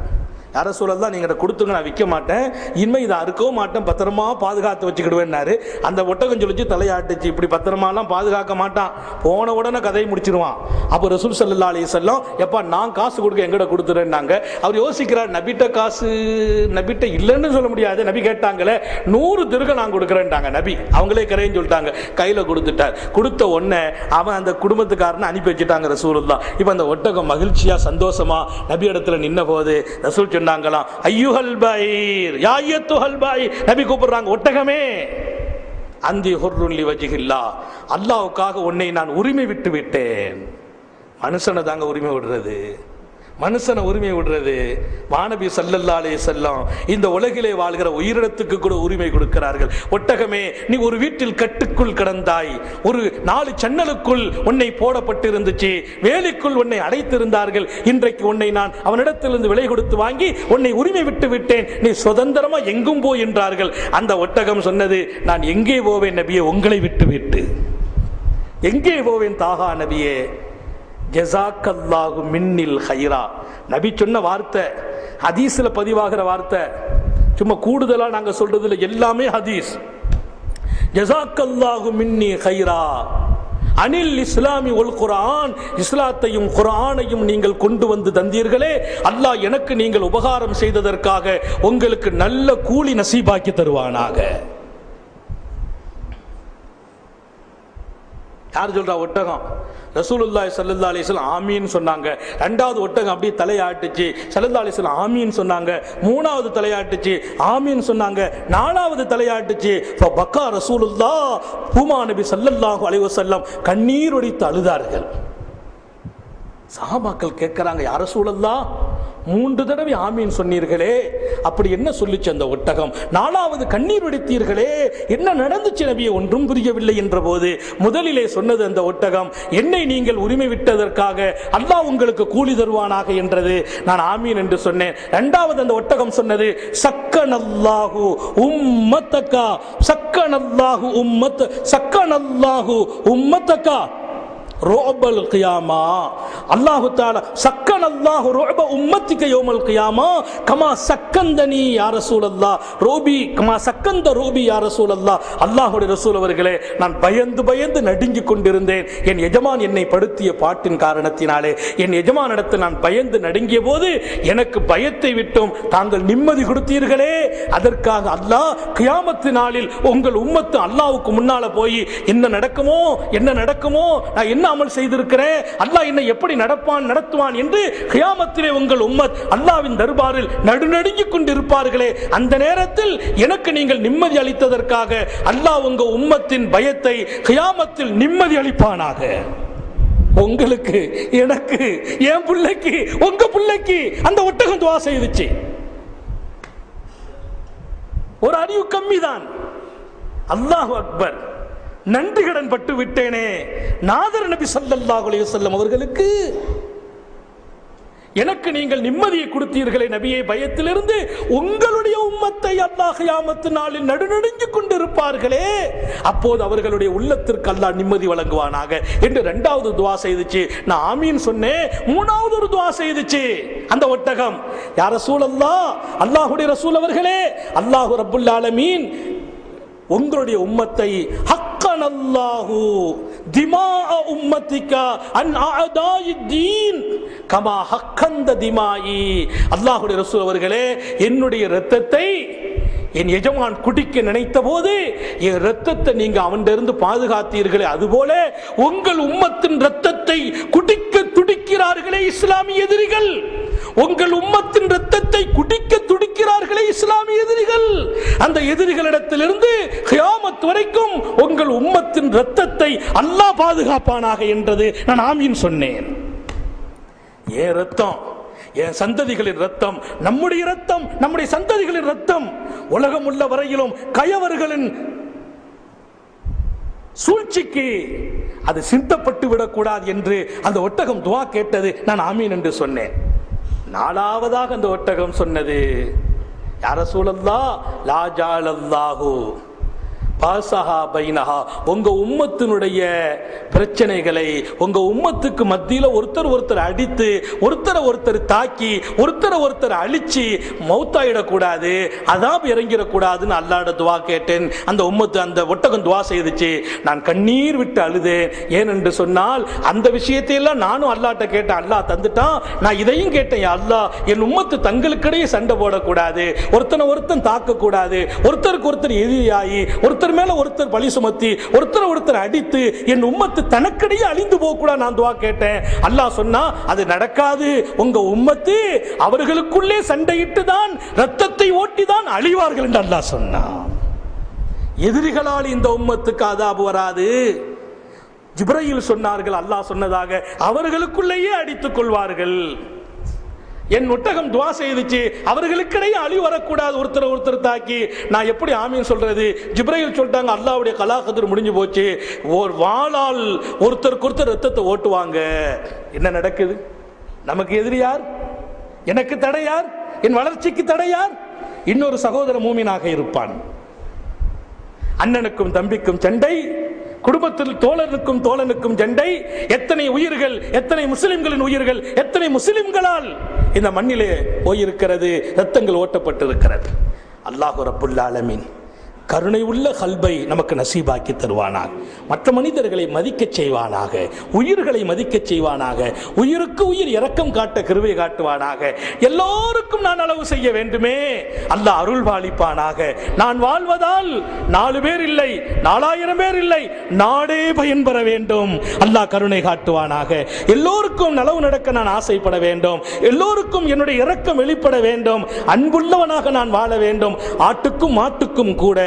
யார சூழல் நீங்க கொடுத்துங்க, நான் விற்க மாட்டேன், இனிமே இதை அறுக்கவும் மாட்டேன், பத்திரமா பாதுகாத்து வச்சுக்கிடுவேன்னாரு. அந்த ஒட்டகம் சொல்லிச்சு, தலையாட்டுச்சு, இப்படி பத்திரமாலாம் பாதுகாக்க மாட்டான், போன உடனே கதையை முடிச்சிருவான். அப்போ ரசூல் ஸல்லல்லாஹு அலைஹி வஸல்லம், எப்பா நான் காசு கொடுக்க எங்கட கொடுத்துறேன்னாங்க. அவர் யோசிக்கிறார், நபிட்ட காசு நபிட்ட இல்லைன்னு சொல்ல முடியாது, நபி கேட்டாங்களே 100 திர்ஹம் நான் கொடுக்குறேன்ட்டாங்க. நபி அவங்களே கரைன்னு சொல்லிட்டாங்க, கையில கொடுத்துட்டார். கொடுத்த உடனே அவன் அந்த குடும்பத்துக்காரனை அனுப்பி வச்சுட்டாங்க ரசூலுல்லாஹ். இப்போ அந்த ஒட்டகம் மகிழ்ச்சியா சந்தோஷமா நபி இடத்துல நின்ன போது ரசூல் சொன்னாங்களாம், ஐயுஹல் பைர் யா அய்யத்துஹல் பைர், நபி கூப்பிடுறாங்க, ஒட்டகமே, அந்தி ஹுர்ருன் லிவஜ்ஹில்லாஹ், அல்லாஹ்வுக்காக உன்னை நான் உரிமை விட்டு விட்டேன். மனுஷனை தாங்க உரிமை விடுறது, மனுஷனை உரிமை விடுறது. மாநபி ஸல்லல்லாஹு அலைஹி வஸல்லம் இந்த உலகிலே வாழ்கிற உயிரினத்துக்கு கூட உரிமை கொடுக்கிறார்கள். ஒட்டகமே, நீ ஒரு வீட்டில் கட்டுக்குள் கிடந்தாய், ஒரு 4 சன்னலுக்குள் உன்னை போடப்பட்டிருந்துச்சு, வேலிக்குள் உன்னை அடைத்திருந்தார்கள், இன்றைக்கு உன்னை நான் அவனிடத்திலிருந்து விலை கொடுத்து வாங்கி உன்னை உரிமை விட்டு விட்டேன், நீ சுதந்திரமா எங்கும் போ என்றார்கள். அந்த ஒட்டகம் சொன்னது, நான் எங்கே போவேன் நபியே, உங்களை விட்டு விட்டு எங்கே போவேன் தாகா நபியே, ஜஸாக்கல்லாஹு மின்னில் ஹைரா. நபி சொன்ன வார்த்தை, ஹதீஸ்ல பதிவாகிற வார்த்தை, சும்மா கூடுதலா நாங்க சொல்றதுல எல்லாமே ஹதீஸ். ஜஸாக்கல்லாஹு மின்னி ஹைரா அனில் இஸ்லாமி ஒல் குர்ஆன், இஸ்லாத்தையும் குர்ஆனையும் நீங்கள் கொண்டு வந்து தந்தீர்களே, அல்லாஹ் எனக்கு நீங்கள் உபகாரம் செய்ததற்காக உங்களுக்கு நல்ல கூலி நசீபாக்கி தருவானாக. யார் சொல்றா? ஒட்டகம். ரசூலுல்லாஹி ஸல்லல்லாஹு அலைஹி வஸல்லம் ஆமீன் சொன்னாங்க. ரெண்டாவது ஒட்டகம் அப்படியே தலையாட்டுச்சு, ஸல்லல்லாஹு அலைஹி வஸல்லம் ஆமீன் சொன்னாங்க. மூணாவது தலையாட்டுச்சு, ஆமீன் சொன்னாங்க. நாலாவது தலையாட்டுச்சு, ஃபபக்கா ரசூலுல்லாஹ், பூமா நபி ஸல்லல்லாஹு அலைஹி வஸல்லம் கண்ணீர் வடித்து அழுதார்கள். சஹாபாக்கள் கேட்கிறாங்க, யா ரசூலல்லாஹ், 3 தடவை ஆமீன் சொன்னீர்களே, அப்படி என்ன சொல்லிச்சு அந்த ஒட்டகம்? 4வது கண்ணீர் வடித்தீர்களே, என்ன நடந்துச்சு நபியே? ஒன்றும் புரியவில்லை என்ற போது முதலிலே சொன்னது அந்த ஒட்டகம், என்னை நீங்கள் உரிமை விட்டதற்காக அல்லாஹ் உங்களுக்கு கூலி தருவானாக என்றது. நான் ஆமீன் என்று சொன்னேன். 2வது அந்த ஒட்டகம் சொன்னது, சக்கனல்லாஹு உம்மத்தகா, சக்கனல்லாஹு உம்மத், சக்கனல்லாஹு உம்மத்தகா ரோபல் கியாமா. அல்லாஹு தஆலா சக்கனல்லாஹு ரோப உம்மத்திக யௌமல் கியாமா கமா சக்கந்தனி யா ரசூலல்லாஹ், ரோபி கமா சக்கந்த ரோபி யா ரசூலல்லாஹ். அல்லாஹ்வுடைய ரசூல் அவர்களே, நான் பயந்து பயந்து நடுங்கிக் கொண்டிருந்தேன். என் எஜமான் என்னை படுத்திய பாட்டின் காரணத்தினாலே என் எஜமானிடத்தில் நான் பயந்து நடுங்கிய போது எனக்கு பயத்தை விட்டும் தாங்கள் நிம்மதி கொடுத்தீர்களே, அதற்காக அல்லாஹ் கியாமத்து நாளில் உங்கள் உம்மத்து அல்லாஹ்வுக்கு முன்னால போய் என்ன நடக்குமோ என்ன நடக்குமோ, நான் என்ன அமல் செய்திருக்கிறேன், அல்லாஹ் என்னை எப்படி நடத்துவான் என்று கியாமத்திலே உங்கள் உம்மத் அல்லாஹ்வின் தர்பாரில் நடுநடுங்கிக் கொண்டிருப்பார்களே, அந்த நேரத்தில் எனக்கு நீங்கள் நிம்மதி அளித்ததற்காக அல்லாஹ் உங்க உம்மத்தின் பயத்தை கியாமத்தில் நிம்மதி அளிப்பானாக. உங்களுக்கு, எனக்கு, என் பிள்ளைக்கு, உங்க பிள்ளைக்கு அந்த ஒட்டகம் துவா செய்துச்சு. ஒரு அறிவு கம்மிதான். அல்லாஹ் அக்பர். நன்றி கடன் பட்டு விட்டேனே நாதர் நபி ஸல்லல்லாஹு அலைஹி வஸல்லம் அவர்களுக்கு. எனக்கு நீங்கள் நிம்மதியை கொடுத்தீர்களே நபியே, பயத்திலிருந்து உங்களுடைய உம்மத்தை அல்லாஹ் கியாமத்து நாளில் நடுநடுங்கிக் கொண்டிருப்பார்களே, அப்போது அவர்களுடைய உள்ளத்திற்கு அல்லாஹ் நிம்மதி வழங்குவானாக என்று 2வது துஆ செய்துச்சு. நான் ஆமீன் சொன்னேன். 3வது ஒரு துஆ செய்துச்சு அந்த ஒட்டகம், யா ரசூலல்லாஹ், அல்லாஹ்வுடைய ரசூல் அவர்களே, அல்லாஹ் ரப்புல் ஆலமீன் உங்களுடைய உம்மத்தை ஹக்கனல்லாஹு திமாஅ உம்மத்திக அன் அஅதாயித்தீன் கமா ஹக்கந்த திமாயி. அல்லாஹ்வுடைய ரசூல் அவர்களே, என்னுடைய இரத்தத்தை என் எஜமான் குடிக்க நினைத்த போது என் இரத்தத்தை நீங்க அவனிருந்து பாதுகாத்தீர்களே, அதுபோல உங்கள் உம்மத்தின் இரத்தத்தை குடிக்க துடிக்கிறார்களே இஸ்லாமிய எதிரிகள், உங்கள் உம்மத்தின் இரத்தத்தை குடிக்க துடிக்கிறார்களே இஸ்லாமிய எதிரிகள், அந்த எதிரிகளிடத்திலிருந்து கியாமத் வரைக்கும் உங்கள் உம்மத்தின் இரத்தத்தை அல்லாஹ் பாதுகாப்பானாக என்றது. நான் ஆமீன் சொன்னேன். ஏன் ரத்தம், என் சந்ததிகளின் ரத்தம், நம்முடைய ரத்தம், நம்முடைய சந்ததிகளின் ரத்தம் உலகம் உள்ள வரையிலும் கயவர்களின் சூழ்ச்சிக்கு அது சிந்தப்பட்டு விடக்கூடாது என்று அந்த ஒட்டகம் துவா கேட்டது. நான் ஆமீன் என்று சொன்னேன். 4வதாக அந்த ஒட்டகம் சொன்னது, யா ரசூலல்லாஹ் லா ஜஅலல்லாஹு பாசஹா பைனஹா, உங்க உம்மத்தினுடைய பிரச்சனைகளை, உங்க உம்மத்துக்கு மத்தியில் ஒருத்தர் அடித்து, ஒருத்தர் தாக்கி, ஒருத்தர் அழிச்சு மௌத்தாயிடக்கூடாது, அதாப் இறங்கிடக்கூடாதுன்னு அல்லாஹ்ட துவா கேட்டேன். அந்த உம்மத்து, அந்த ஒட்டகம் துவா செய்துச்சு. நான் கண்ணீர் விட்டு அழுதேன். ஏனென்று சொன்னால் அந்த விஷயத்தையெல்லாம் நானும் அல்லாஹ்ட்ட கேட்டேன், அல்லாஹ் தந்துட்டான். நான் இதையும் கேட்டேன், அல்லாஹ் என் உம்மத்து தங்களுக்கிடையே சண்டை போடக்கூடாது, ஒருத்தன் தாக்கக்கூடாது, ஒருத்தருக்கு எதிரியாகி ஒருத்தர் மேல ஒருத்தர் பழி சுமத்தி ஒருத்தர் அடித்து என் உம்மத்து தனக்கிடையே அழிந்து போக கூட நான் துவா கேட்டேன். அல்லாஹ் சொன்னா அது நடக்காது, உங்க உம்மத்து அவர்களுக்குள்ளே சண்டையிட்டு தான் ரத்தத்தை ஓட்டி தான் அழிவார்கள் என்று அல்லாஹ் சொன்னான். எதிரிகளால் இந்த உம்மத்துக்கு அதாபு வராது. ஜிப்ரீல் சொன்னார்கள், அல்லாஹ் சொன்னதாக அவர்களுக்குள்ளேயே அடித்துக் கொள்வார்கள். என் ஒட்டகம் துவா செய்துச்சு, அவர்களுக்கிடையே அழி வரக்கூடாது, ஒருத்தர் தாக்கி. நான் எப்படி ஆமீன் சொல்றது? ஜிப்ரீல் சொல்லிட்டாங்க, அல்லாஹ்வுடைய கலாகதிர் முடிஞ்சு போச்சு, ஒரு வாளால் ஒருத்தருக்கு ரத்தத்தை ஓட்டுவாங்க. என்ன நடக்குது? நமக்கு எதிரி யார்? எனக்கு தடை யார்? என் வளர்ச்சிக்கு தடை யார்? இன்னொரு சகோதர மூமினாக இருப்பான். அண்ணனுக்கும் தம்பிக்கும் சண்டை, குடும்பத்தில் தோழனுக்கும் சண்டை. எத்தனை உயிர்கள், எத்தனை முஸ்லிம்களின் உயிர்கள், எத்தனை முஸ்லிம்களால் இந்த மண்ணிலே போயிருக்கிறது, ரத்தங்கள் ஓட்டப்பட்டிருக்கிறது. அல்லாஹ் ரப்புல் ஆலமீன் கருணை உள்ள கல்பை நமக்கு நசீபாக்கி தருவானாக. மற்ற மனிதர்களை மதிக்க செய்வானாக, உயிர்களை மதிக்க செய்வானாக, உயிருக்கு உயிர் இரக்கம் காட்ட கிருபை காட்டுவானாக. எல்லோருக்கும் நான் அளவு செய்ய வேண்டுமே, அல்லாஹ் அருள் பாலிப்பானாக. நான் வாழ்வதால் 4 பேர் இல்லை, 4000 பேர் இல்லை, நாடே பயன்பெற வேண்டும். அல்லாஹ் கருணை காட்டுவானாக. எல்லோருக்கும் நலவு நடக்க நான் ஆசைப்பட வேண்டும். எல்லோருக்கும் என்னுடைய இரக்கம் வெளிப்பட வேண்டும். அன்புள்ளவனாக நான் வாழ வேண்டும். ஆட்டுக்கும் மாட்டுக்கும் கூட,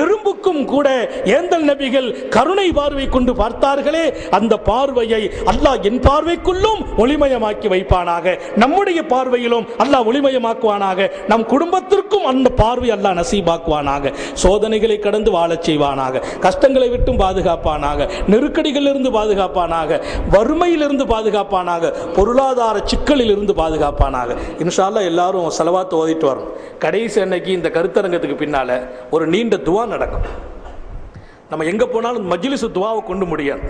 எறும்புக்கும் கூட ஏந்தல் நபிகள் கருணை பார்வை கொண்டு பார்த்தார்களே, அந்த பார்வையை அல்லாஹ் என் பார்வைக்குள்ளும் ஒளிமயமாக்கி வைப்பானாக. நம்முடைய பார்வையிலும் அல்லாஹ் ஒளிமயமாக்குவானாக. நம் குடும்பத்திற்கும் அந்த பார்வை அல்லாஹ் நசீபாக்குவானாக. சோதனைகளை கடந்து வாழச் செய்வானாக. கஷ்டங்களை விட்டும் பாதுகாப்பானாக. நெருக்கடிகளிலிருந்து பாதுகாப்பானாக. வறுமையிலிருந்து பாதுகாப்பானாக. பொருளாதார சிக்கலில் இருந்து பாதுகாப்பானாக. இன்ஷா அல்லாஹ் எல்லாரும் ஸலவாத் ஓதிட்டு வரும். கடைசி அன்னைக்கு இந்த கருத்தரங்கத்துக்கு பின்னால ஒரு நீண்ட துவா நடக்கும். நம்ம எங்க போனாலும் மஜ்லிஸ் துவாவை கொண்டு முடியாது.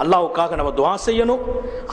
அல்லாஹ்வுக்காக நம்ம துவா செய்யணும்,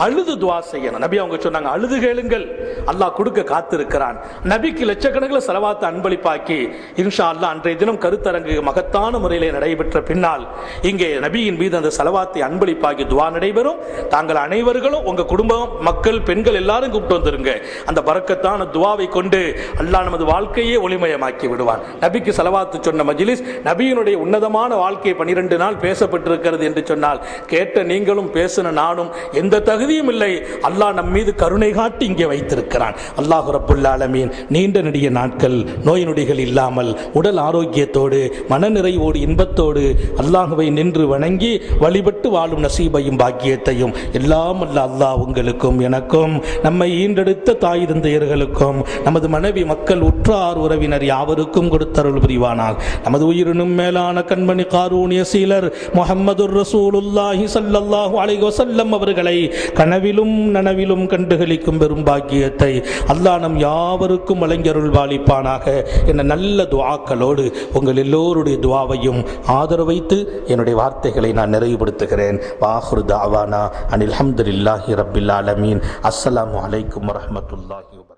அழுது துவா செய்யணும். நபி அவங்க சொன்னாங்க, அழுது கேளுங்கள், அல்லாஹ் கொடுக்க காத்திருக்கிறான். நபிக்கு லட்சக்கணக்கில் ஸலவாத்தை அன்பளிப்பாக்கி இன்ஷா அல்லாஹ் அன்றைய தினம் கருத்தரங்கு மகத்தான முறையில் நடைபெற்ற பின்னால் இங்கே நபியின் மீது அந்த ஸலவாத்தை அன்பளிப்பாக்கி துவா நடைபெறும். தாங்கள் அனைவர்களும் உங்க குடும்பம், மக்கள், பெண்கள் எல்லாரும் கூப்பிட்டு வந்துருங்க. அந்த பரக்கத்தான துவாவை கொண்டு அல்லாஹ் நமது வாழ்க்கையே ஒளிமயமாக்கி விடுவான். நபிக்கு ஸலவாத்து சொன்ன மஜ்லிஸ், நபியினுடைய உன்னதமான வாழ்க்கை 12 நாள் பேசப்பட்டிருக்கிறது என்று சொன்னால், கேட்ட நீங்களும் பேசின நானும் எந்த தகுதியும் இல்லை. அல்லாஹ் நம் மீது கருணை காட்டி இங்கே வைத்திருக்கிறான். அல்லாஹ் ரப்புல் ஆலமீன் நீண்ட நெடிய நாட்கள் நோய் நொடிகள் இல்லாமல் உடல் ஆரோக்கியத்தோடு மனநிறைவோடு இன்பத்தோடு அல்லாஹுவை நின்று வணங்கி வழிபட்டு வாழும் நசீபையும் பாக்கியத்தையும் எல்லாம் அல்ல அல்லாஹ் உங்களுக்கும் எனக்கும் நம்மை ஈண்டெடுத்த தாய் தந்தையர்களுக்கும் நமது மனைவி மக்கள் உற்றார் உறவினர் யாவருக்கும் கொடுத்தருள் புரிவானாக. நமது உயிரினும் மேலான கண்மணி காரூன் யசீலர் முஹம்மதுர் ரசூலுல்லாஹி ஸல்லல்லாஹு அலைஹி வஸல்லம் அவர்களை கனவிலும் நனவிலும் கண்டுகளிக்கும் பெரும் பாக்கியத்தை அல்லாஹ் நம் யாவருக்கும் வழங்கியருள் பாலிப்பானாக என்ற நல்ல துஆக்களோடு உங்கள் எல்லோருடைய துஆவையும் ஆதரவு வைத்து என்னுடைய வார்த்தைகளை நான் நிறைவுபடுத்துகிறேன். வாஹிரு தஅவானா அனில் ஹம்துலில்லாஹி ரப்பில் ஆலமீன். அஸ்ஸலாமு அலைக்கும் வரஹ்மத்துல்லாஹி வபரகாத்துஹு.